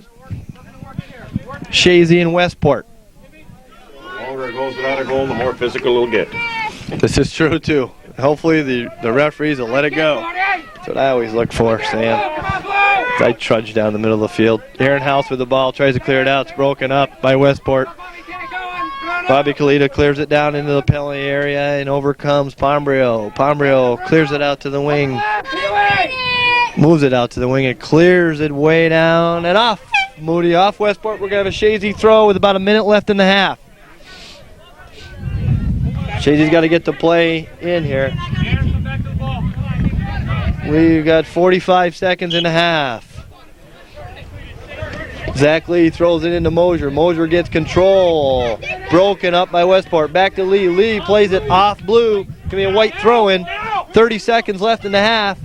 B: Chazy and Westport.
A: The longer it goes without a goal, the more physical it'll get.
B: This is true, too. Hopefully the referees will let it go. That's what I always look for, Sam. I trudge down the middle of the field. Aaron House with the ball, tries to clear it out. It's broken up by Westport. Bobby Kalita clears it down into the penalty area and overcomes Pombrio. Pombrio clears it out to the wing. Moves it out to the wing and clears it way down and off. Moody off Westport. We're going to have a Chazy throw with about a minute left in the half. Chazy's got to get the play in here. We've got 45 seconds and a half. Zach Lee throws it into Mosier. Mosier gets control. Broken up by Westport. Back to Lee. Lee plays it off blue. Going to be a white throw-in. 30 seconds left in the half.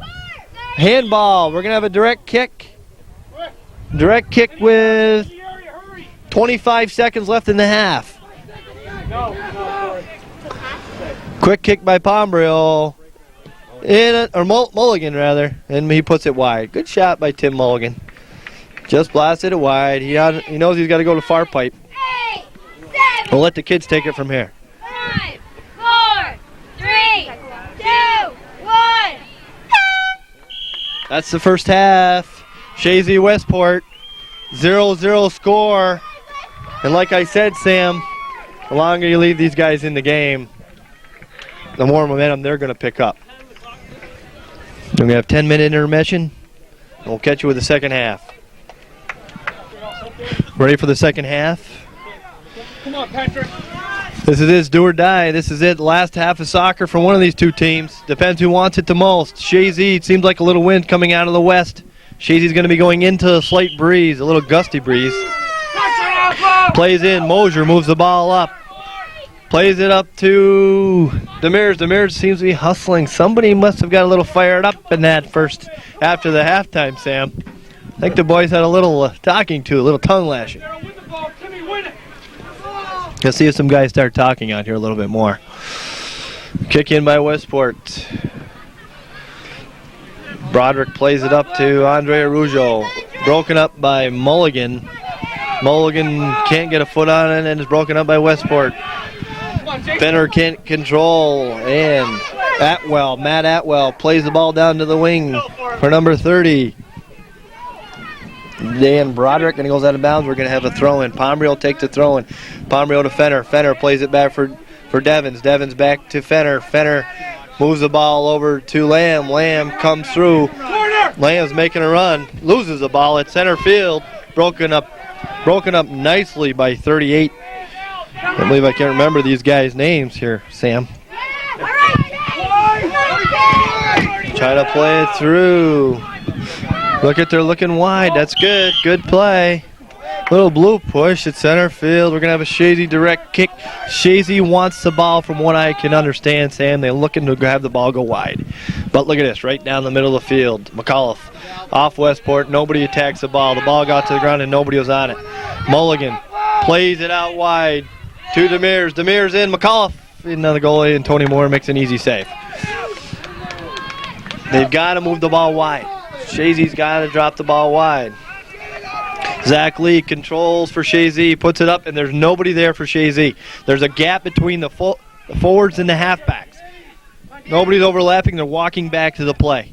B: Handball. We're going to have a direct kick. Direct kick with 25 seconds left in the half. Quick kick by Pombrill. Mulligan rather. And he puts it wide. Good shot by Tim Mulligan. Just blasted it wide. He knows he's got to go to far pipe. We'll let the kids take it from here.
D: 5, 4, 3, 2, 1.
B: That's the first half. Chazy Westport, 0-0 score. And like I said, Sam, the longer you leave these guys in the game, the more momentum they're going to pick up. We're going to have 10-minute intermission, and we'll catch you with the second half. Ready for the second half?
C: Come on, Patrick.
B: This is it, do or die. This is it, last half of soccer for one of these two teams. Depends who wants it the most. Chazy, it seems like a little wind coming out of the west. Chazy's going to be going into a slight breeze, a little gusty breeze. Plays in, Mosier moves the ball up. Plays it up to Demers. Demers seems to be hustling. Somebody must have got a little fired up in that first, after the halftime, Sam. I think the boys had a little talking to, a little tongue lashing. Let's see if some guys start talking out here a little bit more. Kick in by Westport. Broderick plays it up to Andre Arujo. Broken up by Mulligan. Mulligan can't get a foot on it and is broken up by Westport. Fenner can't control, and Matt Atwell plays the ball down to the wing for number 30. Dan Broderick, and he goes out of bounds. We're going to have a throw-in. Pomeroy will take the throw-in. Pomeroy to Fenner. Fenner plays it back for Devins. Devins back to Fenner. Fenner moves the ball over to Lamb. Lamb comes through. Lamb's making a run. Loses the ball at center field. Broken up nicely by 38. I believe I can't remember these guys' names here, Sam. Try to play it through. They're looking wide. That's good. Good play. Little blue push at center field. We're going to have a Chazy direct kick. Chazy wants the ball from what I can understand, Sam. They're looking to have the ball go wide. But look at this, right down the middle of the field. McAuliffe off Westport. Nobody attacks the ball. The ball got to the ground and nobody was on it. Mulligan plays it out wide to Demers. Demers in. McAuliffe in the goalie, and Tony Moore makes an easy save. They've got to move the ball wide. Chazy's got to drop the ball wide. Zach Lee controls for Chazy, puts it up, and there's nobody there for Chazy. There's a gap between the forwards and the halfbacks. Nobody's overlapping. They're walking back to the play.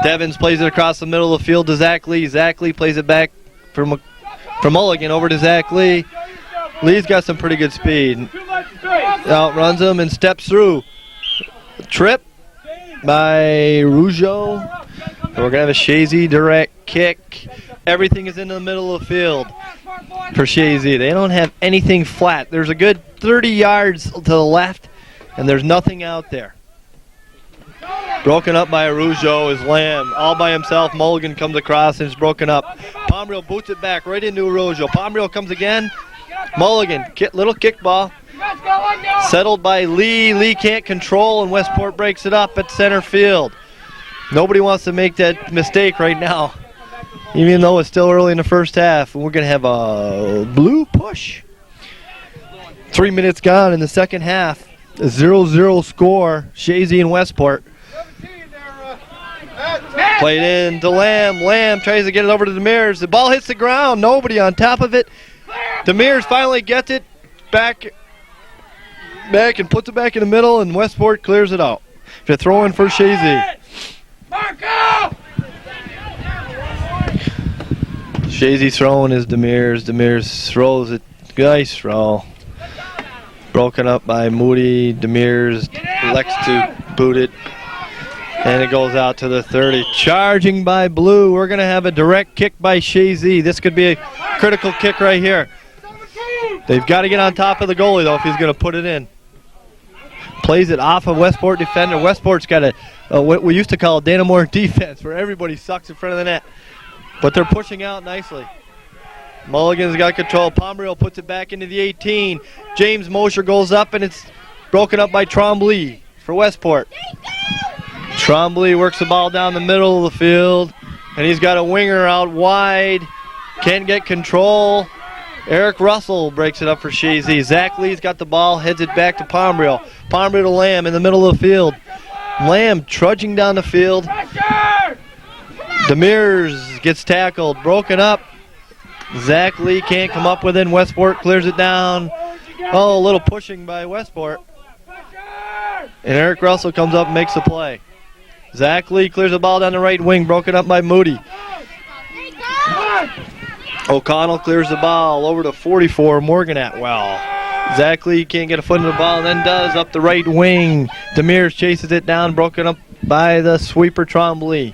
B: Devins plays it across the middle of the field to Zach Lee. Zach Lee plays it back from Mulligan over to Zach Lee. Lee's got some pretty good speed. Outruns him and steps through. Trip by Rougeau. We're going to have a Chazy direct kick. Everything is in the middle of the field for Chazy. They don't have anything flat. There's a good 30 yards to the left, and there's nothing out there. Broken up by Rougeau is Lamb. All by himself. Mulligan comes across and is broken up. Pomeroy boots it back right into Rougeau. Pomeroy comes again. Mulligan, little kickball. Settled by Lee. Lee can't control, and Westport breaks it up at center field. Nobody wants to make that mistake right now, even though it's still early in the first half. We're going to have a blue push. 3 minutes gone in the second half. A 0-0 score, Chazy and Westport. Played in to Lamb. Lamb tries to get it over to Demers. The ball hits the ground. Nobody on top of it. Demers finally gets it back and puts it back in the middle, and Westport clears it out. To throw in for Chazy. Chazy throwing is Demers. Demers throws it. Nice throw. Broken up by Moody. Demers elects to boot it. And it goes out to the 30. Charging by Blue. We're going to have a direct kick by Chazy. This could be a critical kick right here. They've got to get on top of the goalie, though, if he's going to put it in. Plays it off of Westport defender. Westport's got what we used to call a Dana Moore defense, where everybody sucks in front of the net. But they're pushing out nicely. Mulligan's got control. Pomeroy puts it back into the 18. James Mosher goes up, and it's broken up by Trombley for Westport. Trombley works the ball down the middle of the field, and he's got a winger out wide. Can't get control. Eric Russell breaks it up for Chazy. Zach Lee's got the ball, heads it back to Pomeroy. Pomeroy to Lamb in the middle of the field. Lamb trudging down the field. Demers gets tackled, broken up. Zach Lee can't come up with it. Westport clears it down. Oh, a little pushing by Westport. And Eric Russell comes up and makes the play. Zach Lee clears the ball down the right wing, broken up by Moody. O'Connell clears the ball over to 44, Morgan Atwell. Zach Lee can't get a foot in the ball, and then does up the right wing. Demers chases it down, broken up by the sweeper Trombley.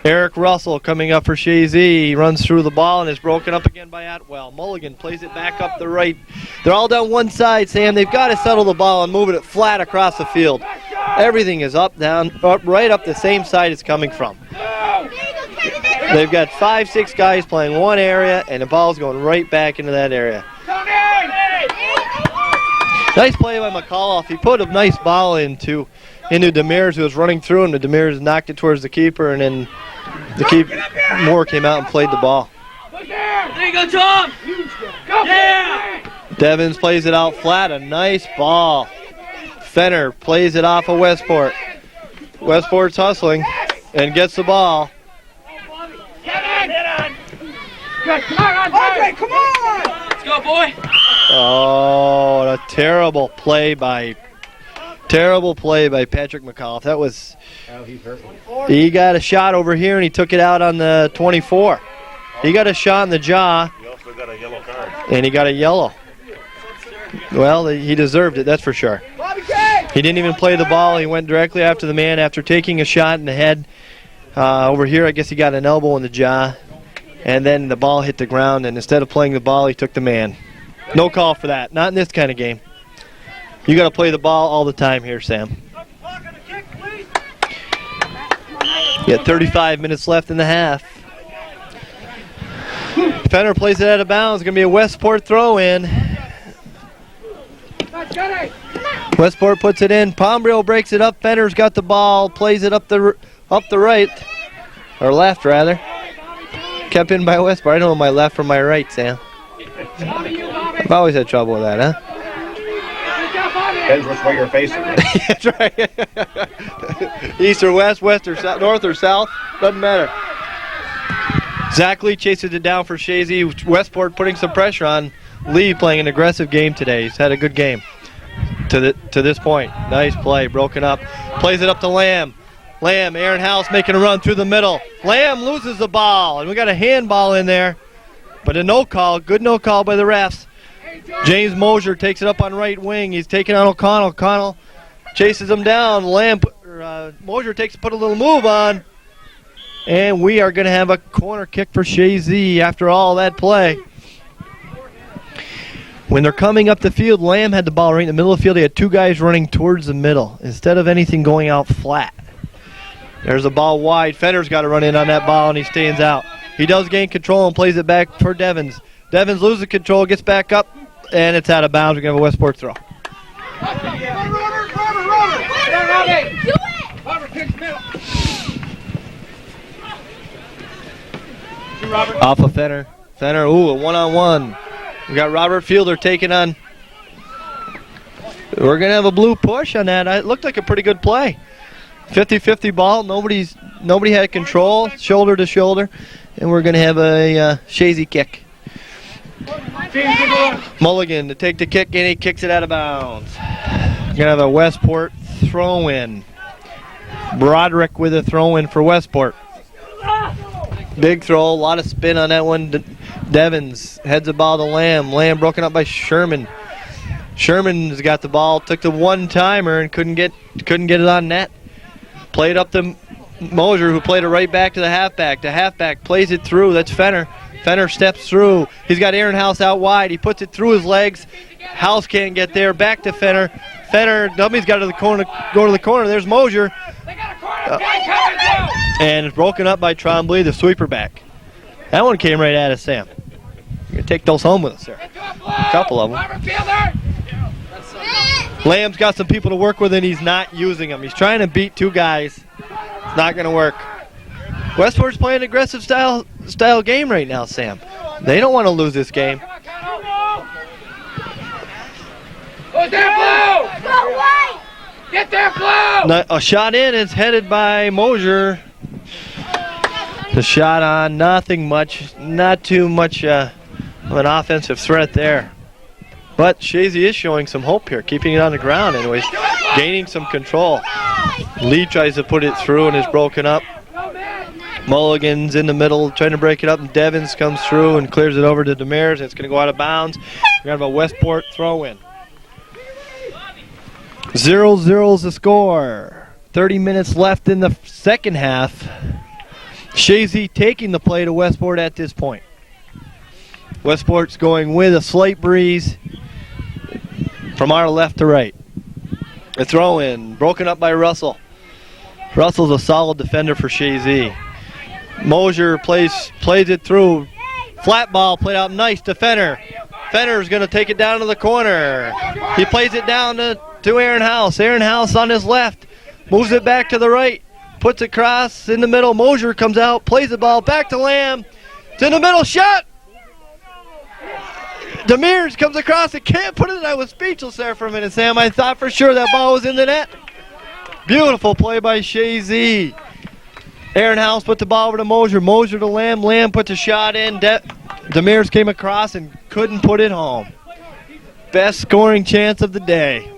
B: Eric Russell coming up for Chazy. He runs through the ball and is broken up again by Atwell. Mulligan plays it back up the right. They're all down one side, Sam. They've got to settle the ball and move it flat across the field. Everything is up, down, up, right up the same side it's coming from. They've got 5, 6 guys playing one area, and the ball's going right back into that area. Nice play by McAuliffe. He put a nice ball into Demers, who was running through him. The Demers knocked it towards the keeper, and then Moore came out and played the ball.
C: There you go, Tom! Yeah!
B: Devins plays it out flat. A nice ball. Fenner plays it off of Westport. Westport's hustling and gets the ball.
C: Come on! Let's go, boy!
B: Oh, a terrible play by Patrick McAuliffe. That was. He got a shot over here and he took it out on the 24. He got a shot in the jaw.
A: He also got a yellow card.
B: And he got a yellow. Well, he deserved it, that's for sure. He didn't even play the ball. He went directly after the man after taking a shot in the head. Over here, I guess he got an elbow in the jaw. And then the ball hit the ground, and instead of playing the ball, he took the man. No call for that. Not in this kind of game. You got to play the ball all the time here, Sam. You got 35 minutes left in the half. Fenner plays it out of bounds. It's going to be a Westport throw-in. Westport puts it in. Pombrio breaks it up. Fenner's got the ball. Plays it up the right, or left rather. Kept in by Westport. I don't know my left from my right, Sam. I've always had trouble with that, huh?
A: Depends which way you're facing.
B: That's right. East or west, west or south, north or south, doesn't matter. Zach Lee chases it down for Chazy. Westport putting some pressure on. Lee playing an aggressive game today. He's had a good game to this point. Nice play, broken up. Plays it up to Lamb. Lamb, Aaron House making a run through the middle. Lamb loses the ball, and we got a handball in there. But a no call, good no call by the refs. James Mosier takes it up on right wing. He's taking on O'Connell. O'Connell chases him down. Mosier put a little move on. And we are going to have a corner kick for Chazy after all that play. When they're coming up the field, Lamb had the ball right in the middle of the field. He had 2 guys running towards the middle instead of anything going out flat. There's a ball wide. Fenner's got to run in on that ball, and he stands out. He does gain control and plays it back for Devins. Devins loses control, gets back up, and it's out of bounds. We're going to have a Westport throw. Off of Fenner. Fenner, a one-on-one. We got Robert Fielder taking on. We're going to have a blue push on that. It looked like a pretty good play. 50-50 ball. Nobody had control, shoulder to shoulder. And we're going to have a Chazy kick. Mulligan to take the kick, and he kicks it out of bounds. We're going to have a Westport throw-in. Broderick with a throw-in for Westport. Big throw, a lot of spin on that one. Devins heads the ball to Lamb. Lamb broken up by Sherman. Sherman's got the ball, took the one-timer and couldn't get it on net. Played up to Mosier, who played it right back to the halfback. The halfback plays it through. That's Fenner. Fenner steps through. He's got Aaron House out wide. He puts it through his legs. House can't get there. Back to Fenner. Fenner, Dummy's got to the corner. Go to the corner. There's Mosier. And it's broken up by Trombley, the sweeper back. That one came right at us, Sam. We're going to take those home with us there. A couple of them. Lamb's got some people to work with, and he's not using them. He's trying to beat 2 guys. It's not going to work. Westport's playing an aggressive style game right now, Sam. They don't want to lose this game.
C: Get that blue! Get that blue!
B: A shot in is headed by Mosier. The shot on, nothing much, not too much of an offensive threat there. But Chazy is showing some hope here, keeping it on the ground anyways, gaining some control. Lee tries to put it through and is broken up. Mulligan's in the middle trying to break it up, and Devins comes through and clears it over to Demers, and it's going to go out of bounds. We're going to have a Westport throw-in. 0-0 is the score. 30 minutes left in the second half. Chazy taking the play to Westport at this point. Westport's going with a slight breeze from our left to right. A throw-in, broken up by Russell. Russell's a solid defender for Chazy. Mosier plays it through. Flat ball played out nice to Fenner. Fenner's going to take it down to the corner. He plays it down to Aaron House. Aaron House on his left. Moves it back to the right. Puts it across in the middle. Mosier comes out. Plays the ball back to Lamb. It's in the middle. Shot. Demers comes across. It can't put it. I was speechless there for a minute, Sam. I thought for sure that ball was in the net. Beautiful play by Chazy. Aaron House put the ball over to Mosier. Mosier to Lamb. Lamb put the shot in. Demers came across and couldn't put it home. Best scoring chance of the day.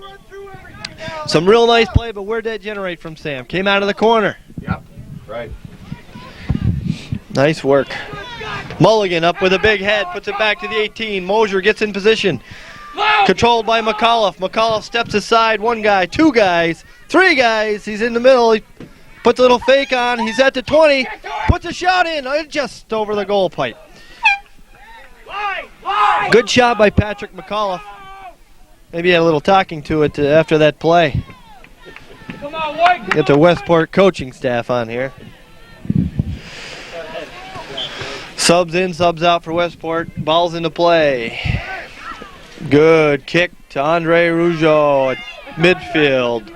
B: Some real nice play, but where'd that generate from, Sam? Came out of the corner.
A: Yep, right.
B: Nice work. Mulligan up with a big head, puts it back to the 18. Mosier gets in position. Controlled by McAuliffe. McAuliffe steps aside. One guy, two guys, three guys. He's in the middle. He puts a little fake on. He's at the 20. Puts a shot in. Just over the goal pipe. Good shot by Patrick McAuliffe. Maybe he had a little talking to it after that play. Get the Westport coaching staff on here. Subs in, subs out for Westport. Ball's into play. Good kick to Andre Rougeau at midfield.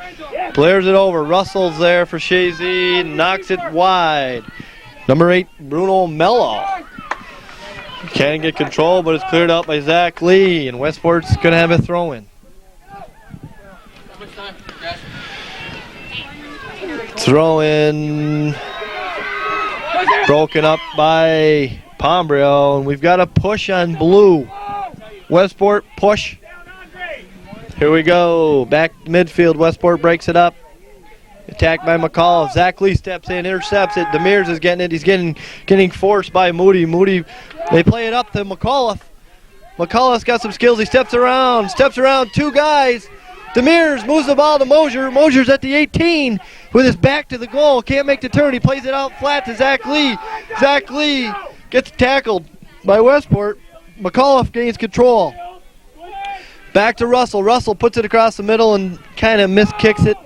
B: Blares it over. Russell's there for Chazy. Knocks it wide. Number 8, Bruno Mello. Can't get control, but it's cleared out by Zach Lee, and Westport's going to have a throw-in. Throw-in broken up by Pombrio, and we've got a push on blue. Westport push. Here we go. Back midfield. Westport breaks it up. Attacked by McAuliffe. Zach Lee steps in, intercepts it. Demers is getting it. He's getting forced by Moody. Moody, they play it up to McAuliffe. McAuliffe's got some skills. He steps around, two guys. Demers moves the ball to Mosier. Mosier's at the 18 with his back to the goal. Can't make the turn. He plays it out flat to Zach Lee. Zach Lee gets tackled by Westport. McAuliffe gains control. Back to Russell. Russell puts it across the middle and kind of miskicks it.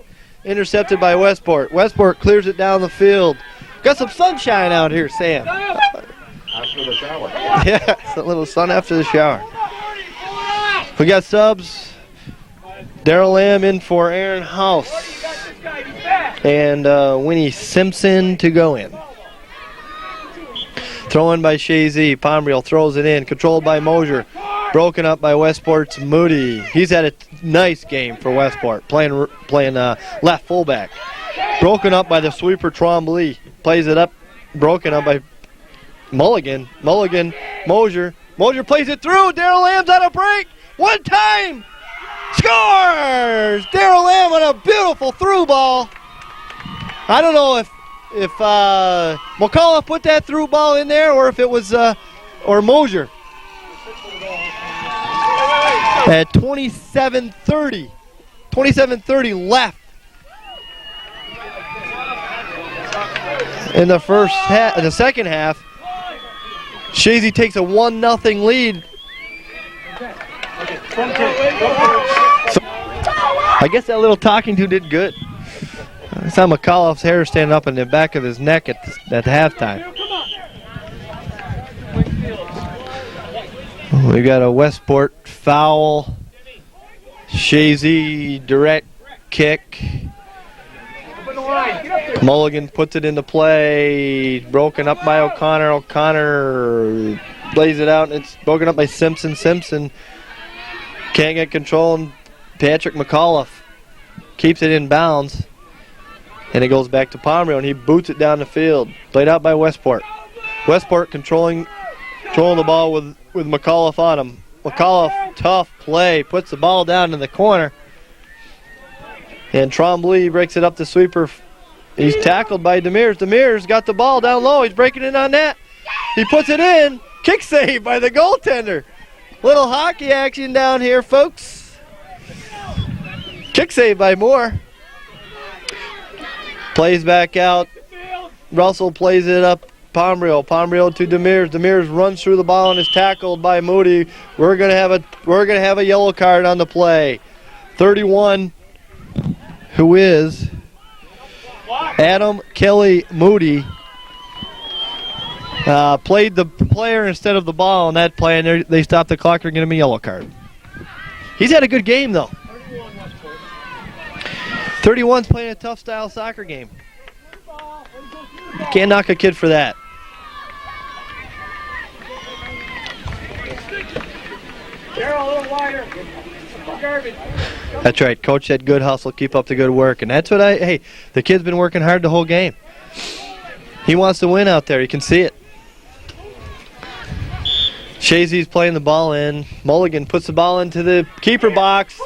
B: Intercepted by Westport. Westport clears it down the field. Got some sunshine out here, Sam.
A: After the shower.
B: Yeah, it's a little sun after the shower. We got subs. Daryl Lamb in for Aaron House. And Winnie Simpson to go in. Throw in by Chazy. Pombrio throws it in. Controlled by Mosier. Broken up by Westport's Moody. He's had a nice game for Westport, playing left fullback. Broken up by the sweeper Trombley. Plays it up. Broken up by Mulligan. Mosier. Mosier plays it through. Daryl Lamb's on a break. One time. Scores! Daryl Lamb on a beautiful through ball. I don't know if McAuliffe put that through ball in there or if it was or Mosier. At 27:30 left in the second half. Chazy takes a 1-0 lead. So, I guess that little talking to did good. I saw McAuliffe's hair standing up in the back of his neck at halftime. We got a Westport foul. Chazy direct kick. Mulligan puts it into play. Broken up by O'Connor. O'Connor lays it out, and it's broken up by Simpson. Simpson can't get control, and Patrick McAuliffe keeps it in bounds. And it goes back to Pomeroy, and he boots it down the field. Played out by Westport. Westport controlling the ball with McAuliffe on him. McAuliffe, tough play, puts the ball down in the corner. And Trombley breaks it up the sweeper. He's tackled by Demers. Demers got the ball down low. He's breaking it on net. He puts it in. Kick save by the goaltender. Little hockey action down here, folks. Kick save by Moore. Plays back out. Russell plays it up. Pomeroy to Demers. Demers runs through the ball and is tackled by Moody. We're gonna have a yellow card on the play. 31, who is Adam Kelly Moody, played the player instead of the ball on that play, and they stopped the clock. They're giving him a yellow card. He's had a good game though. 31's playing a tough style soccer game. You can't knock a kid for that.
C: Daryl, a little wider. Garbage.
B: That's right. Coach said good hustle, keep up the good work. And that's what hey, the kid's been working hard the whole game. He wants to win out there. You can see it. Chazy's playing the ball in. Mulligan puts the ball into the keeper box.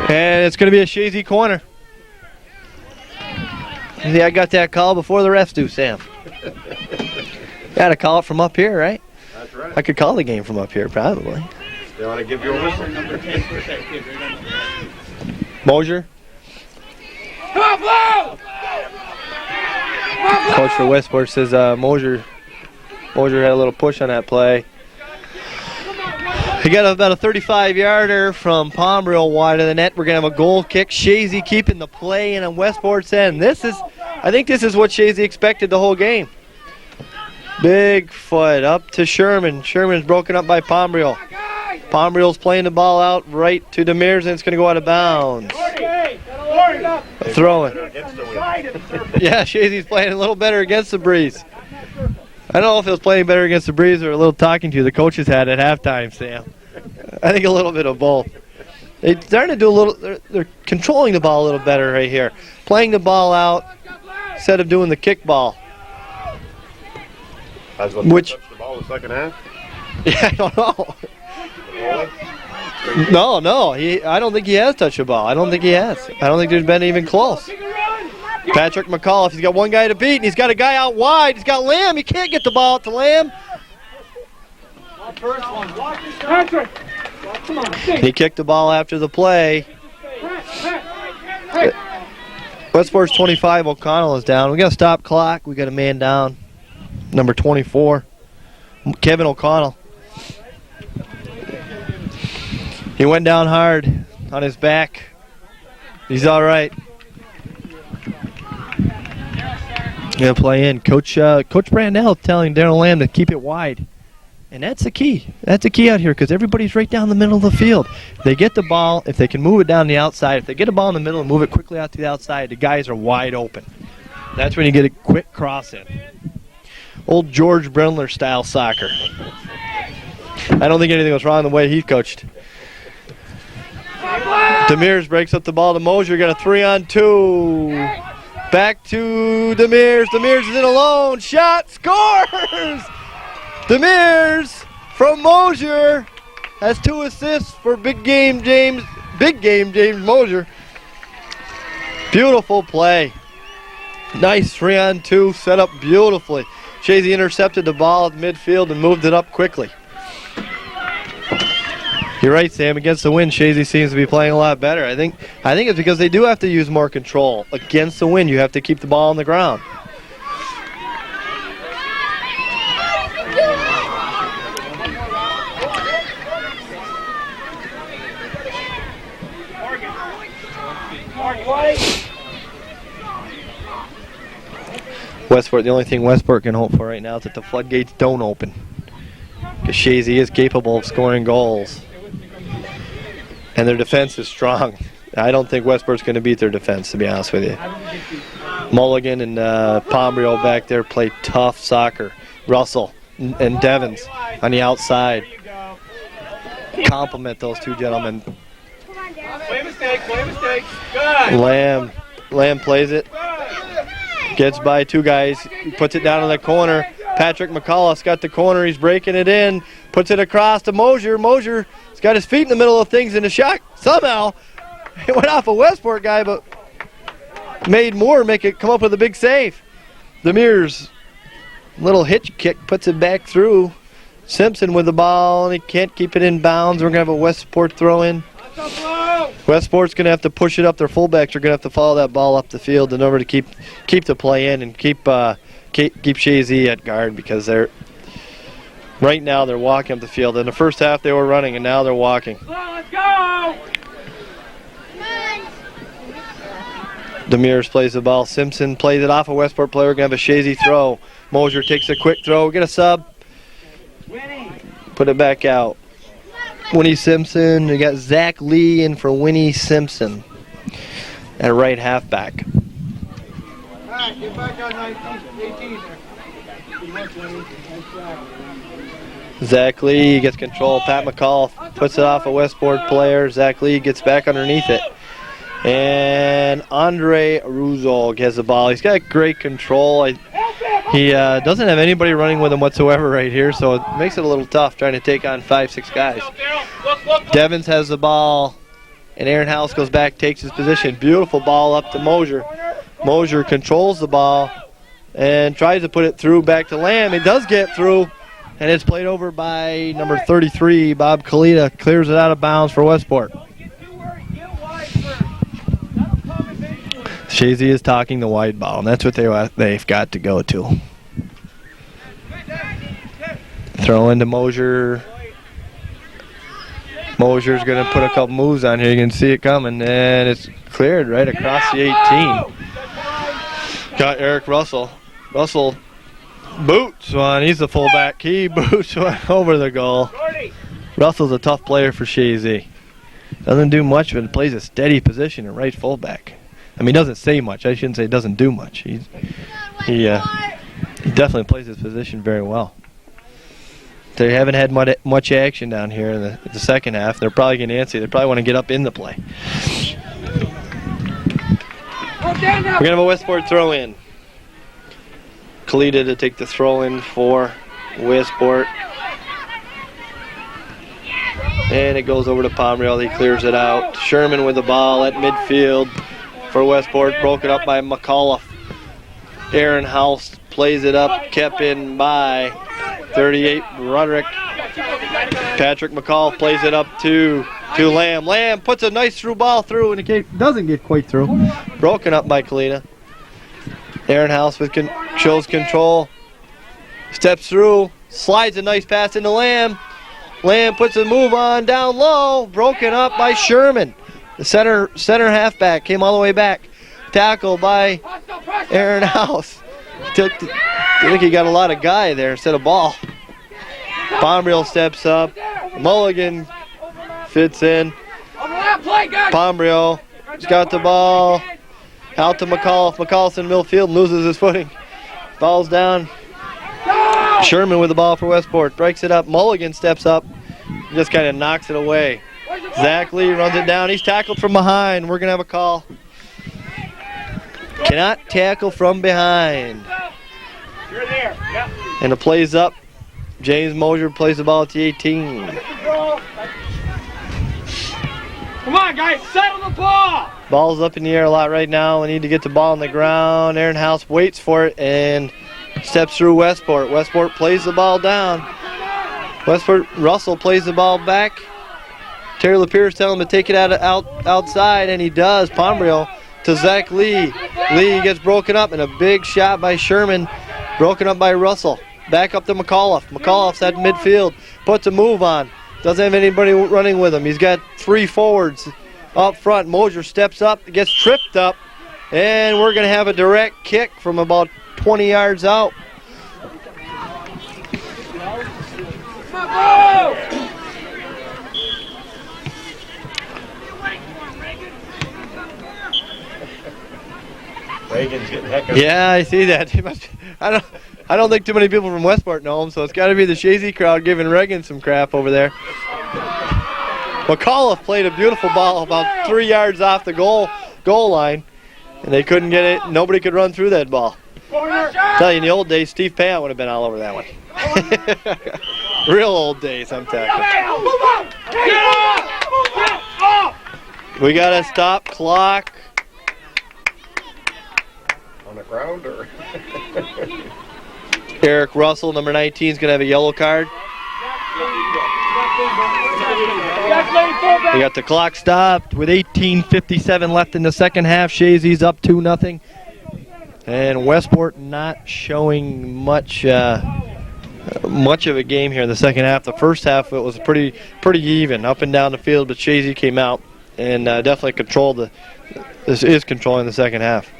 B: And it's going to be a Chazy corner. Yeah, I got that call before the refs do, Sam. Got to call it from up here, right?
A: That's right.
B: I could call the game from up here, probably.
A: They want to give you a whistle.
B: Mosier. Coach for Westport says Mosier had a little push on that play. He got about a 35-yarder from Pomeroy wide of the net. We're going to have a goal kick. Chazy keeping the play in on Westport's end. I think this is what Chazy expected the whole game. Big foot up to Sherman. Sherman's broken up by Pomeroy. Pomeroy's playing the ball out right to Demers, and it's going to go out of bounds. Throwing. Yeah, Chazy's playing a little better against the breeze. I don't know if it was playing better against the breeze or a little talking to the coaches had at halftime, Sam. I think a little bit of both. They're starting to do a little. They're controlling the ball a little better right here, playing the ball out instead of doing the kick ball. Which
A: touched the ball in the second half?
B: Yeah, I don't know. No. I don't think he has touched the ball. I don't think he has. I don't think there's been even close. Patrick McAuliffe, he's got one guy to beat, and he's got a guy out wide. He's got Lamb. He can't get the ball out to Lamb.
C: Patrick, come on.
B: He kicked the ball after the play. Westport's 25, O'Connell is down. We got a stop clock. We got a man down. Number 24, Kevin O'Connell. He went down hard on his back. He's all right. Gonna play in. Coach Brandell telling Darren Lamb to keep it wide. And that's the key. That's the key out here because everybody's right down the middle of the field. They get the ball. If they can move it down the outside, if they get a ball in the middle and move it quickly out to the outside, the guys are wide open. That's when you get a quick cross in. Old George Brendler style soccer. I don't think anything was wrong the way he coached. Demers breaks up the ball to Mosier. Got a 3-on-2. Back to Demers. Demers is in alone. Shot. Scores! Demers from Mosier has 2 assists for big game James Mosier. Beautiful play. Nice 3-on-2 set up beautifully. Chazy intercepted the ball at midfield and moved it up quickly. You're right, Sam. Against the wind, Chazy seems to be playing a lot better. I think it's because they do have to use more control. Against the wind, you have to keep the ball on the ground. Westport, the only thing Westport can hope for right now is that the floodgates don't open. Because Chazy is capable of scoring goals. And their defense is strong. I don't think Westport's going to beat their defense, to be honest with you. Mulligan and Pomeroy back there play tough soccer. Russell and Devens on the outside. Compliment those two gentlemen.
C: mistake. Good.
B: Lamb plays it. Gets by two guys. Puts it down in the corner. Patrick McAuliffe's got the corner. He's breaking it in. Puts it across to Mosier. Mosier's got his feet in the middle of things in a shot. Somehow, it went off a Westport guy, but made Moore make it come up with a big save. Demere's little hitch kick puts it back through. Simpson with the ball, and he can't keep it in bounds. We're going to have a Westport throw in. Westport's going to have to push it up. Their fullbacks are going to have to follow that ball up the field in order to keep the play in and keep Chazy at guard, because right now they're walking up the field. In the first half they were running, and now they're walking.
C: Let's go!
B: Demers plays the ball. Simpson plays it off a Westport player. We're going to have a Chazy throw. Mosier takes a quick throw. Get a sub. Put it back out. Winnie Simpson. We got Zach Lee in for Winnie Simpson at right halfback.
C: Get back on 18 there.
B: Zach Lee gets control. Pat McCall puts it off a Westport player. Zach Lee gets back underneath it. And Andre Ruzol gets the ball. He's got great control. He doesn't have anybody running with him whatsoever right here, so it makes it a little tough trying to take on 5-6 guys. Devins has the ball, and Aaron House goes back, takes his position. Beautiful ball up to Mosier. Mosier controls the ball and tries to put it through back to Lamb. It does get through, and it's played over by number 33, Bob Kalita. Clears it out of bounds for Westport. Chazy is talking the wide ball, and that's what they've got to go to. Throw into Mosier. Mosier's going to put a couple moves on here. You can see it coming, and it's cleared right across the 18. Got Eric Russell. Russell boots one. He's the fullback. He boots one over the goal. Russell's a tough player for Chazy. Doesn't do much, but plays a steady position at right fullback. I mean, he doesn't say much. I shouldn't say doesn't do much. He definitely plays his position very well. They haven't had much action down here in the second half. They're probably getting antsy. They probably want to get up in the play. We're going to have a Westport throw-in. Kalita to take the throw-in for Westport. And it goes over to Pomerel. He clears it out. Sherman with the ball at midfield for Westport. Broken up by McAuliffe. Aaron House plays it up. Kept in by 38, Roderick. Patrick McCall plays it up to Lamb. Lamb puts a nice through ball through, and it doesn't get quite through. Broken up by Kalita. Aaron House shows control. Steps through. Slides a nice pass into Lamb. Lamb puts a move on down low. Broken up by Sherman. The center halfback came all the way back. Tackled by Aaron House. I think he got a lot of guy there instead of ball. Pomerel steps up. Mulligan fits in. Pomerel has got the ball. Out to McAuliffe. McAuliffe's in midfield and loses his footing. Falls down. Sherman with the ball for Westport. Breaks it up. Mulligan steps up. Just kind of knocks it away. Zach Lee runs it down. He's tackled from behind. We're going to have a call. Cannot tackle from behind.
C: You're there. Yep.
B: And the play's up. James Mosier plays the ball at the 18.
C: Come on, guys. Settle the ball.
B: Ball's up in the air a lot right now. We need to get the ball on the ground. Aaron House waits for it and steps through Westport. Westport plays the ball down. Russell plays the ball back. Terry LaPierre telling him to take it outside, and he does. Pomerel to Zach Lee. Lee gets broken up, and a big shot by Sherman. Broken up by Russell. Back up to McAuliffe. McAuliffe's at midfield. Puts a move on. Doesn't have anybody running with him. He's got three forwards up front. Mosier steps up, gets tripped up, and we're going to have a direct kick from about 20 yards out.
A: Reagan's getting heckled.
B: Yeah, I see that. I don't think too many people from Westport know him, so it's got to be the Chazy crowd giving Reagan some crap over there. McAuliffe played a beautiful ball about 3 yards off the goal line, and they couldn't get it. Nobody could run through that ball. Tell you, in the old days, Steve Payant would have been all over that one. Real old days, I'm talking. We got to stop clock.
A: On the ground or?
B: Eric Russell, number 19, is going to have a yellow card. We got the clock stopped with 18:57 left in the second half. Chazy's up 2-0. And Westport not showing much of a game here in the second half. The first half it was pretty even up and down the field, but Chazy came out and definitely controlled controlling the second half.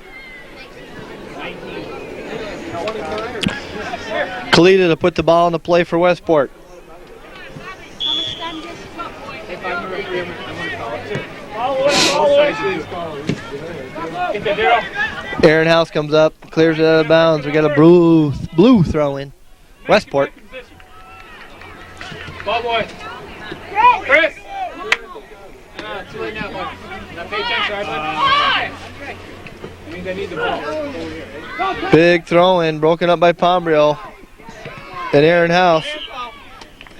B: Kalita to put the ball in the play for Westport. Aaron House comes up, clears it out of bounds. We got a blue throw in. Westport.
C: Ball boy. Chris. Too late now, boy. Not pay attention, right, bud? I mean, they need the ball.
B: Big throw in, broken up by Pombrio. And Aaron House.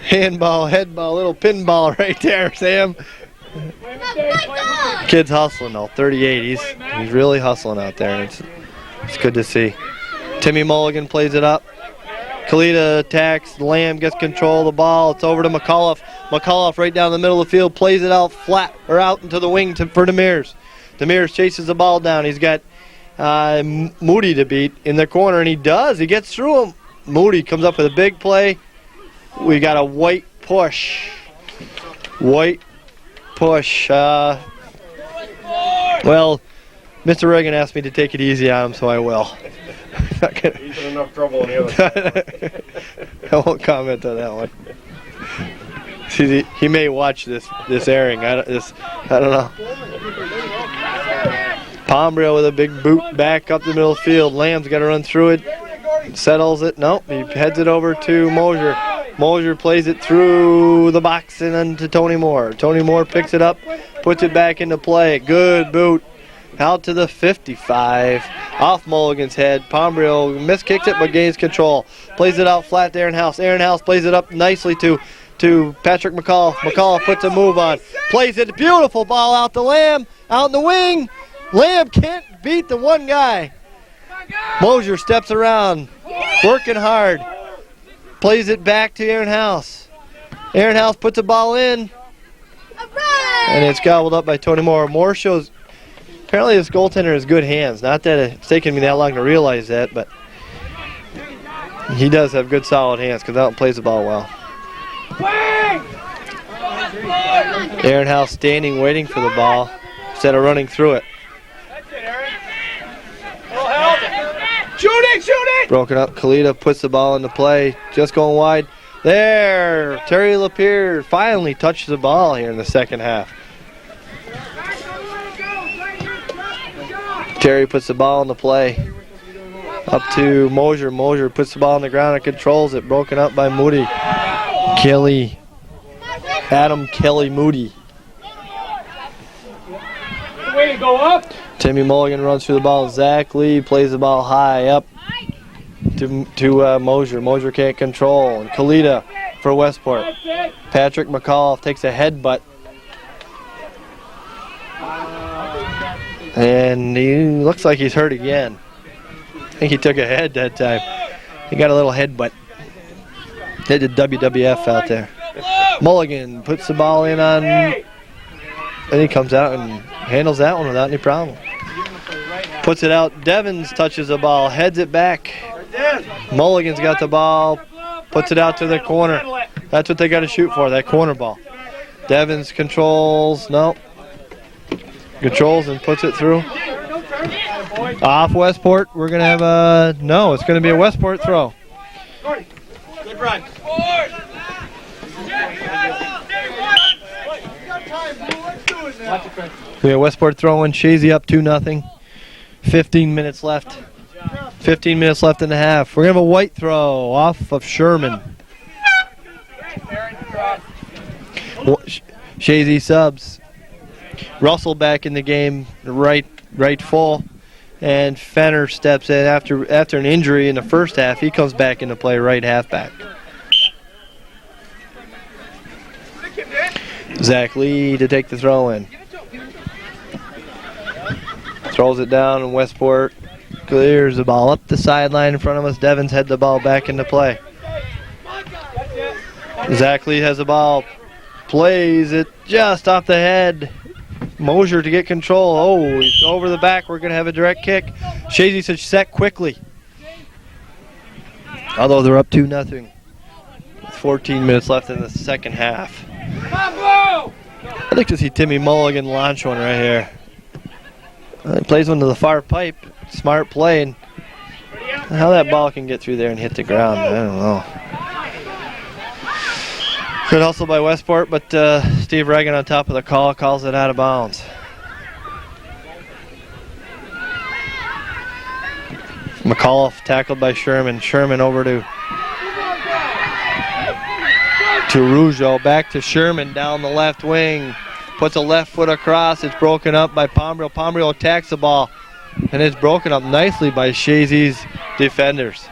B: Handball, headball, little pinball right there, Sam. Kid's hustling though, 38. He's really hustling out there. It's good to see. Timmy Mulligan plays it up. Kalita attacks. Lamb gets control of the ball. It's over to McAuliffe. McAuliffe right down the middle of the field plays it out flat or out into the wing for Demers. Demers chases the ball down. He's got Moody to beat in the corner, and he does. He gets through him. Moody comes up with a big play. We got a white push. White push. Well, Mr. Reagan asked me to take it easy on him, so I will.
A: He's in enough trouble on the other side.
B: I won't comment on that one. See, he may watch this airing. I don't know. Pombrio with a big boot back up the middle of the field. Lamb's got to run through it. Settles it. Nope. He heads it over to Mosier. Mosier plays it through the box and then to Tony Moore. Tony Moore picks it up, puts it back into play. Good boot. Out to the 55. Off Mulligan's head. Pombrio miskicked it but gains control. Plays it out flat to Aaron House. Aaron House plays it up nicely to Patrick McAuliffe. McAuliffe puts a move on. Plays it. Beautiful ball out to Lamb. Out in the wing. Lamb can't beat the one guy. Mosier steps around. Working hard. Plays it back to Aaron House. Aaron House puts the ball in. And it's gobbled up by Tony Moore. Moore shows, apparently this goaltender has good hands. Not that it's taken me that long to realize that, but he does have good solid hands because out and plays the ball well. Aaron House standing waiting for the ball instead of running through it.
C: Shoot it!
B: Broken up. Kalita puts the ball into play. Just going wide. There. Terry Lapierre finally touches the ball here in the second half. Terry puts the ball into play. Up to Mosier. Mosier puts the ball on the ground and controls it. Broken up by Moody. Adam Kelly Moody.
C: Way to go up.
B: Timmy Mulligan runs through the ball. Zach Lee plays the ball high up to Mosier. Mosier can't control. And Kalita for Westport. Patrick McAuliffe takes a headbutt. And he looks like he's hurt again. I think he took a head that time. He got a little headbutt. They did WWF out there. Mulligan puts the ball in on, and he comes out and handles that one without any problem. Puts it out. Devins touches the ball, heads it back. Mulligan's got the ball, puts it out to the corner. That's what they got to shoot for, that corner ball. Devins controls, controls and puts it through. Off Westport, we're going to have a, no, it's going to be a Westport throw.
C: Good run.
B: We have Westport throwing. Chazy up 2-0. 15 minutes left. 15 minutes left in the half. We're going to have a white throw off of Sherman. Chazy subs. Russell back in the game, right full. And Fenner steps in after an injury in the first half. He comes back into play, right halfback. Zach Lee to take the throw in. Throws it down, and Westport clears the ball up the sideline in front of us. Devins head the ball back into play. Zach Lee has the ball, plays it just off the head. Mosier to get control. Oh, he's over the back. We're going to have a direct kick. Chazy said set quickly. Although they're up 2-0. With 14 minutes left in the second half. I'd like to see Timmy Mulligan launch one right here. He plays one to the far pipe. Smart play. And how that ball can get through there and hit the ground, I don't know. Good hustle by Westport, but Steve Reagan on top of the call calls it out of bounds. McAuliffe tackled by Sherman. Sherman over to Rougeau. Back to Sherman down the left wing. Puts a left foot across. It's broken up by Pombrio. Pombrio attacks the ball. And it's broken up nicely by Chazy's defenders.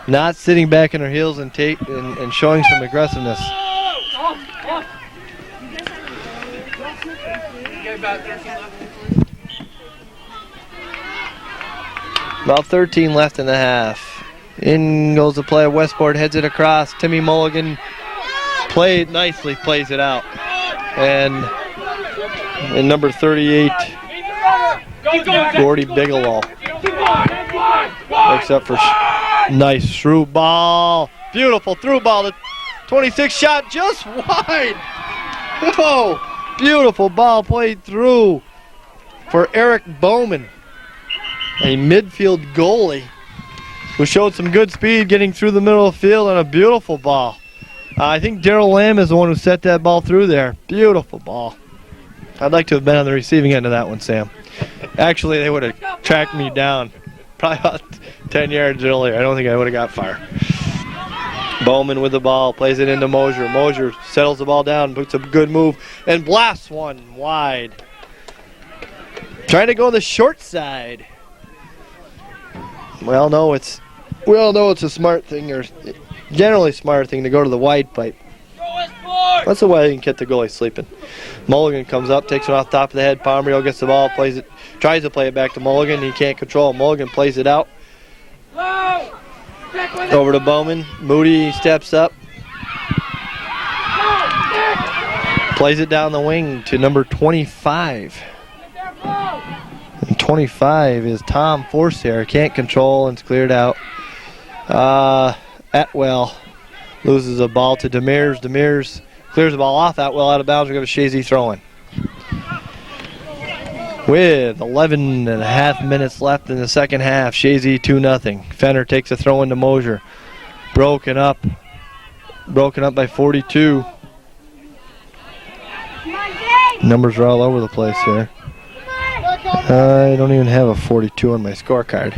B: Not sitting back in their heels and showing some aggressiveness. About 13 left in the half. In goes the play. Westport heads it across. Timmy Mulligan played nicely, plays it out. And number 38, Gordy Bigelow makes up for nice through ball. Beautiful through ball. The 26 shot just wide. Oh, beautiful ball played through for Eric Bowman, a midfield goalie who showed some good speed getting through the middle of the field on a beautiful ball. I think Darrell Lamb is the one who set that ball through there. Beautiful ball. I'd like to have been on the receiving end of that one, Sam. Actually, they would have tracked me down probably about 10 yards earlier. I don't think I would have got far. Bowman with the ball, plays it into Mosier. Mosier settles the ball down, puts a good move, and blasts one wide. Trying to go the short side. We all know it's a smart thing, or generally smart thing, to go to the wide pipe. That's the way you can get the goalie sleeping. Mulligan comes up, takes it off top of the head. Pombrio gets the ball, plays it, tries to play it back to Mulligan. He can't control it. Mulligan plays it out. Over to Bowman. Moody steps up. Plays it down the wing to number 25. And 25 is Tom Forsythe. Can't control, and it's cleared out. Atwell loses a ball to Demers. Demers clears the ball off. Atwell out of bounds. We're going to have a Chazy throw-in. With 11 and a half minutes left in the second half, Chazy 2-0. Fenner takes a throw into Mosier. Broken up by 42. Numbers are all over the place here. I don't even have a 42 on my scorecard,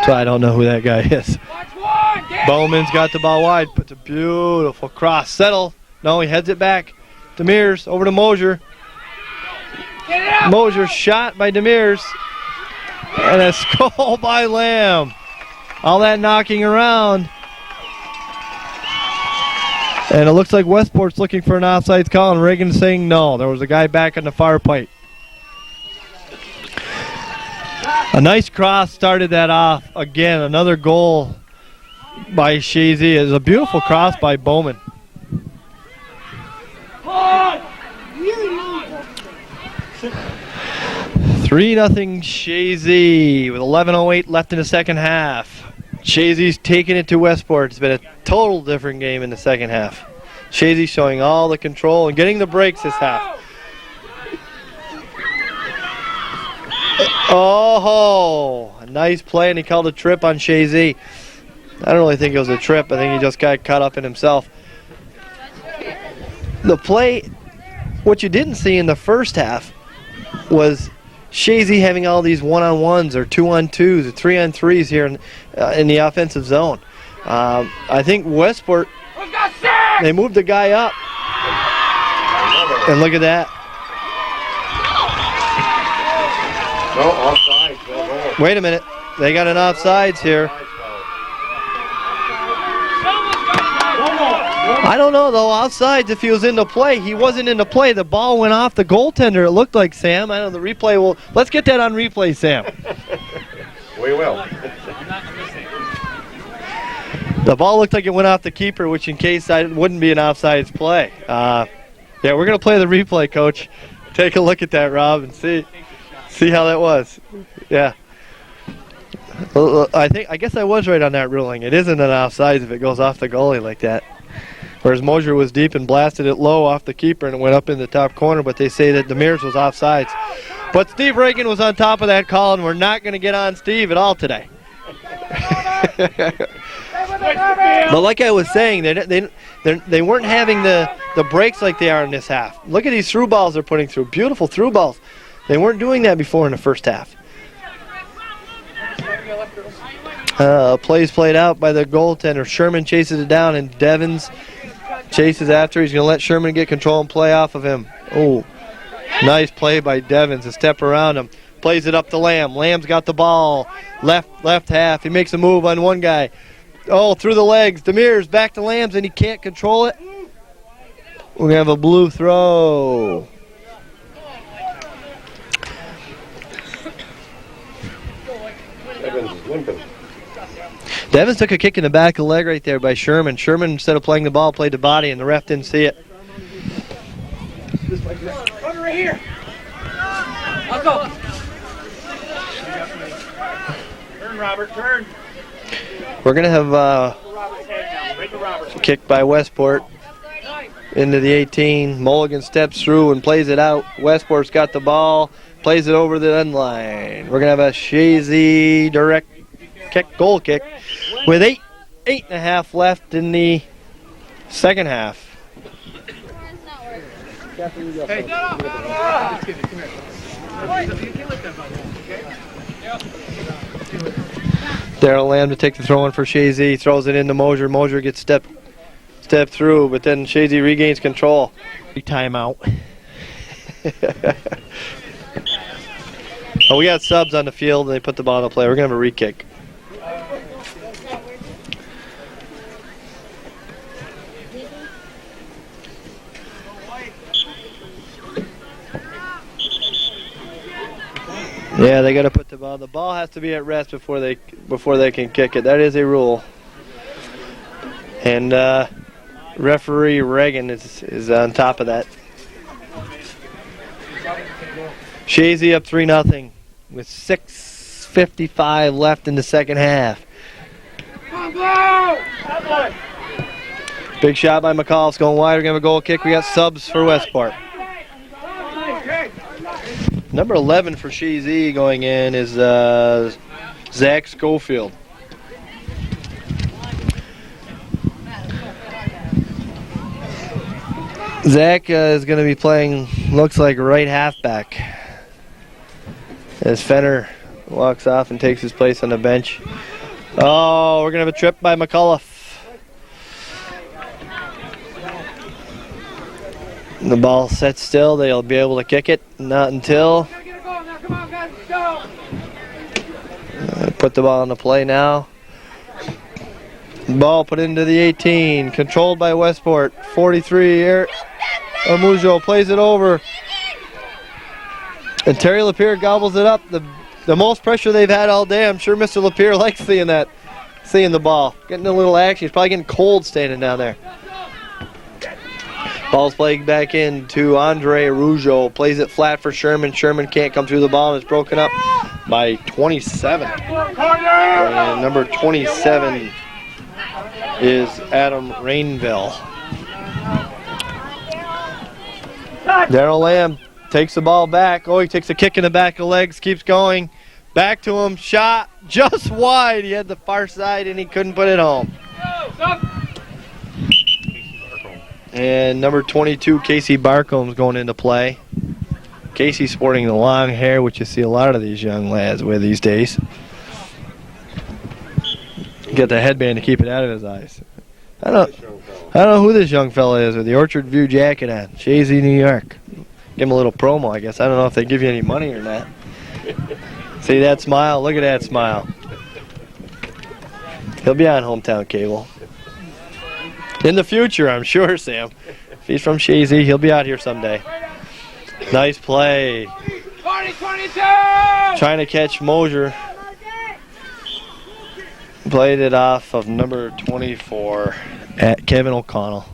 B: so I don't know who that guy is. Bowman's got the ball wide, puts a beautiful cross. Settle. No, he heads it back. Demers over to Mosier. Mosier shot by Demers. And a skull by Lamb. All that knocking around. And it looks like Westport's looking for an offsides call, and Reagan's saying no. There was a guy back in the far pipe. A nice cross started that off. Again, another goal by Chazy. It's a beautiful cross by Bowman. 3-0 Chazy with 11:08 left in the second half. Chazy's taking it to Westport. It's been a total different game in the second half. Chazy showing all the control and getting the breaks this half. Oh, a nice play, and he called a trip on Chazy. I don't really think it was a trip. I think he just got caught up in himself. The play, what you didn't see in the first half was Chazy having all these one-on-ones or two-on-twos or three-on-threes here in the offensive zone. I think Westport, they moved the guy up. And look at that.
A: No, offside. No goal.
B: Wait a minute. They got an offsides here. I don't know, though. Offsides, if he was in the play. He wasn't in the play. The ball went off the goaltender, it looked like, Sam. I don't know, the replay will... Let's get that on replay, Sam.
A: We will.
B: The ball looked like it went off the keeper, which in case it wouldn't be an offsides play. Yeah, we're going to play the replay, Coach. Take a look at that, Rob, and see how that was. Yeah. Well, I guess I was right on that ruling. It isn't an offsides if it goes off the goalie like that. Whereas Mosier was deep and blasted it low off the keeper and it went up in the top corner, but they say that Demers was offsides. But Steve Reagan was on top of that call, and we're not going to get on Steve at all today. But like I was saying, they weren't having the breaks like they are in this half. Look at these through balls they're putting through. Beautiful through balls. They weren't doing that before in the first half. Plays played out by the goaltender. Sherman chases it down, and Devins chases after. He's going to let Sherman get control and play off of him. Oh, nice play by Devins. A step around him. Plays it up to Lamb. Lamb's got the ball. Left half. He makes a move on one guy. Oh, through the legs. Demers back to Lamb's, and he can't control it. We're going to have a blue throw.
A: Evans is limping.
B: Devins took a kick in the back of the leg right there by Sherman. Sherman, instead of playing the ball, played the body, and the ref didn't see it.
C: Over right here. I'll go. Turn, Robert, turn.
B: We're going to have a kick by Westport into the 18. Mulligan steps through and plays it out. Westport's got the ball, plays it over the end line. We're going to have a Chazy direct goal kick with 8.5 left in the second half.
C: Hey,
B: Daryl Lamb to take the throw in for Chazy. Throws it into Mosier. Mosier gets step through, but then Chazy regains control. Timeout. Oh, we got subs on the field, and they put the ball in play. We're going to have a re-kick. Yeah, they got to put the ball. The ball has to be at rest before they can kick it. That is a rule. And referee Reagan is on top of that. Chazy up 3-0 with 6:55 left in the second half. Big shot by McCall. It's going wide. We're going to have a goal kick. We got subs for Westport. Number 11 for Chazy going in is Zach Schofield. Zach is going to be playing, looks like, right halfback, as Fenner walks off and takes his place on the bench. Oh, we're going to have a trip by McCullough. The ball sets still. They'll be able to kick it. Not until. Put the ball on the play now. Ball put into the 18. Controlled by Westport. 43. Amujo plays it over. And Terry Lapierre gobbles it up. The most pressure they've had all day. I'm sure Mr. Lapierre likes seeing the ball. Getting a little action. He's probably getting cold standing down there. Ball's played back in to Andre Rougeau. Plays it flat for Sherman. Sherman can't come through the ball, and it's broken up by 27. And number 27 is Adam Rainville. Daryl Lamb takes the ball back. Oh, he takes a kick in the back of the legs, keeps going. Back to him, shot just wide. He had the far side, and he couldn't put it home. And number 22, Casey Barcomb's going into play. Casey's sporting the long hair, which you see a lot of these young lads with these days. Get the headband to keep it out of his eyes. I don't know who this young fella is with the Orchard View jacket on. Chazy, New York. Give him a little promo, I guess. I don't know if they give you any money or not. See that smile? Look at that smile. He'll be on Hometown Cable. In the future, I'm sure, Sam. If he's from Chazy, he'll be out here someday. Nice play.
C: 20-22!
B: Trying to catch Mosier. Played it off of number 24 at Kevin O'Connell.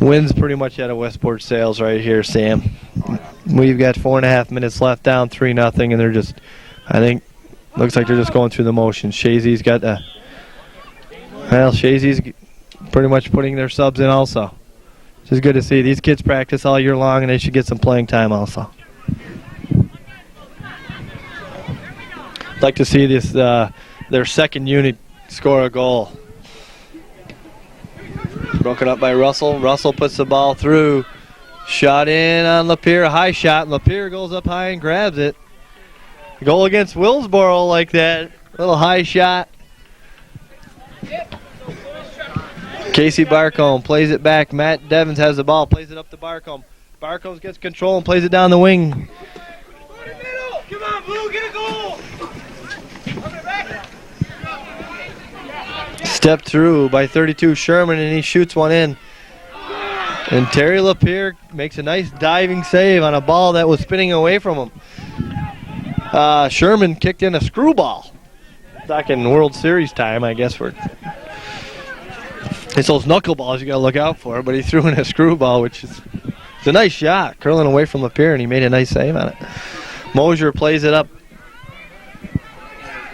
B: Wins pretty much out of Westport Sales right here, Sam. We've got 4.5 minutes left, down 3-0, and they're just, I think, looks like they're just going through the motions. Chazy's got Chazy's pretty much putting their subs in also. Which is good to see. These kids practice all year long, and they should get some playing time also. I'd like to see this their second unit score a goal. Broken up by Russell. Russell puts the ball through. Shot in on Lapeer, a high shot. Lapeer goes up high and grabs it. Goal against Willsboro like that. Little high shot. Casey Barcombe plays it back. Matt Devins has the ball, plays it up to Barcombe. Barcombe gets control and plays it down the wing.
C: Come on, Blue, get a goal!
B: Stepped through by 32 Sherman, and he shoots one in. And Terry Lapeer makes a nice diving save on a ball that was spinning away from him. Sherman kicked in a screwball. Back in World Series time, I guess. It's those knuckleballs you got to look out for, but he threw in a screwball, which is it's a nice shot, curling away from Lapeer, and he made a nice save on it. Mosier plays it up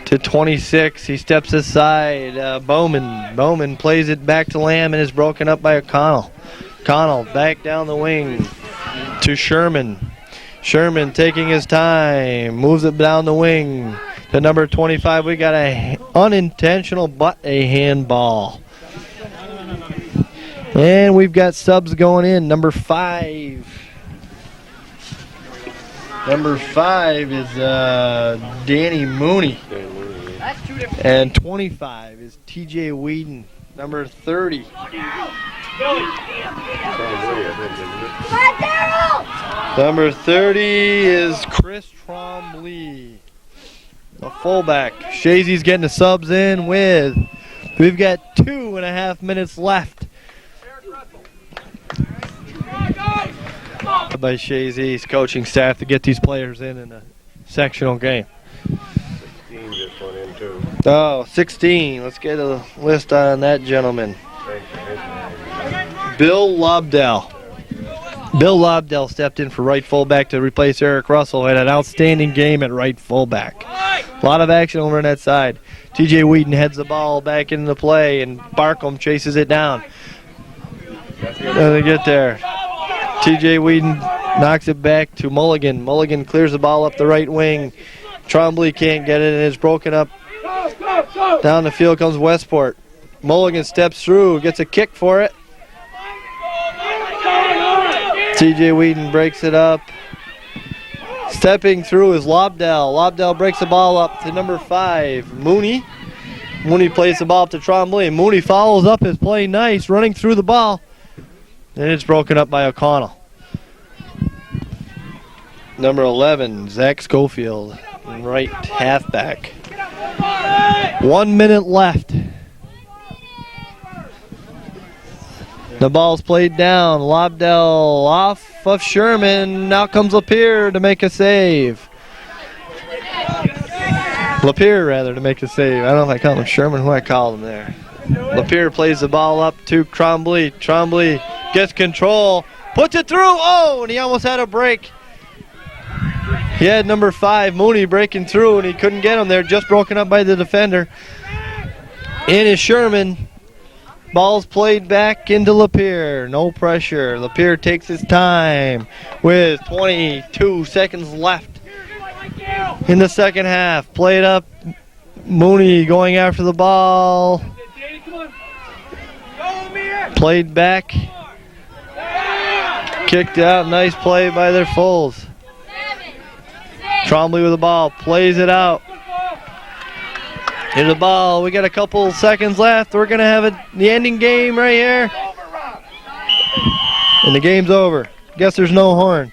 B: to 26. He steps aside. Bowman plays it back to Lamb and is broken up by O'Connell. O'Connell back down the wing to Sherman. Sherman taking his time, moves it down the wing to number 25. We got a unintentional but a handball. And we've got subs going in. Number 5. Number 5 is Danny Mooney. And 25 is TJ Whedon. Number 30. Number 30 is Chris Trombley, a fullback. Chazy's getting the subs in with. We've got 2.5 minutes left. By Chazy's coaching staff to get these players in a sectional game.
A: 16 just went in too.
B: Oh, 16. Let's get a list on that gentleman. Bill Lobdell. Bill Lobdell stepped in for right fullback to replace Eric Russell. Had an outstanding game at right fullback. A lot of action over on that side. TJ Whedon heads the ball back into play, and Barcombe chases it down. When they get there, TJ Whedon knocks it back to Mulligan. Mulligan clears the ball up the right wing. Trombley can't get it, and it's broken up. Down the field comes Westport. Mulligan steps through, gets a kick for it. TJ Whedon breaks it up. Stepping through is Lobdell. Lobdell breaks the ball up to number 5, Mooney. Mooney plays the ball up to Trombley. Mooney follows up his play nice, running through the ball. And it's broken up by O'Connell. Number 11, Zach Schofield, right halfback. 1 minute left. The ball's played down. Lobdell off of Sherman. Now comes Lapeer to make a save. Lapeer, rather, to make a save. I don't know if I call him Sherman, who I called him there. Lapeer plays the ball up to Trombley. Trombley gets control, puts it through. Oh, and he almost had a break. He had number 5, Mooney, breaking through, and he couldn't get him there. Just broken up by the defender. In is Sherman. Ball's played back into Lapeer. No pressure. Lapeer takes his time with 22 seconds left in the second half. Played up. Mooney going after the ball. Played back. Kicked out. Nice play by their fulls. Trombley with the ball. Plays it out. Here's the ball. We got a couple seconds left. We're going to have the ending game right here. And the game's over. Guess there's no horn.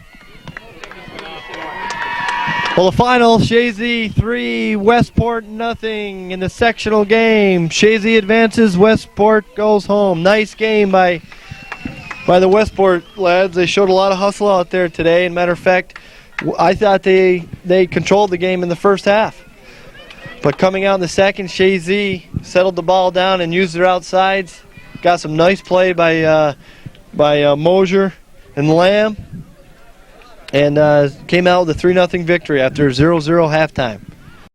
B: Well, the final, Chazy 3, Westport nothing in the sectional game. Chazy advances, Westport goes home. Nice game by the Westport lads. They showed a lot of hustle out there today. And matter of fact, I thought they controlled the game in the first half. But coming out in the second, Chazy settled the ball down and used their outsides. Got some nice play by Mosier and Lamb. And came out with a 3-0 victory after a 0-0 halftime.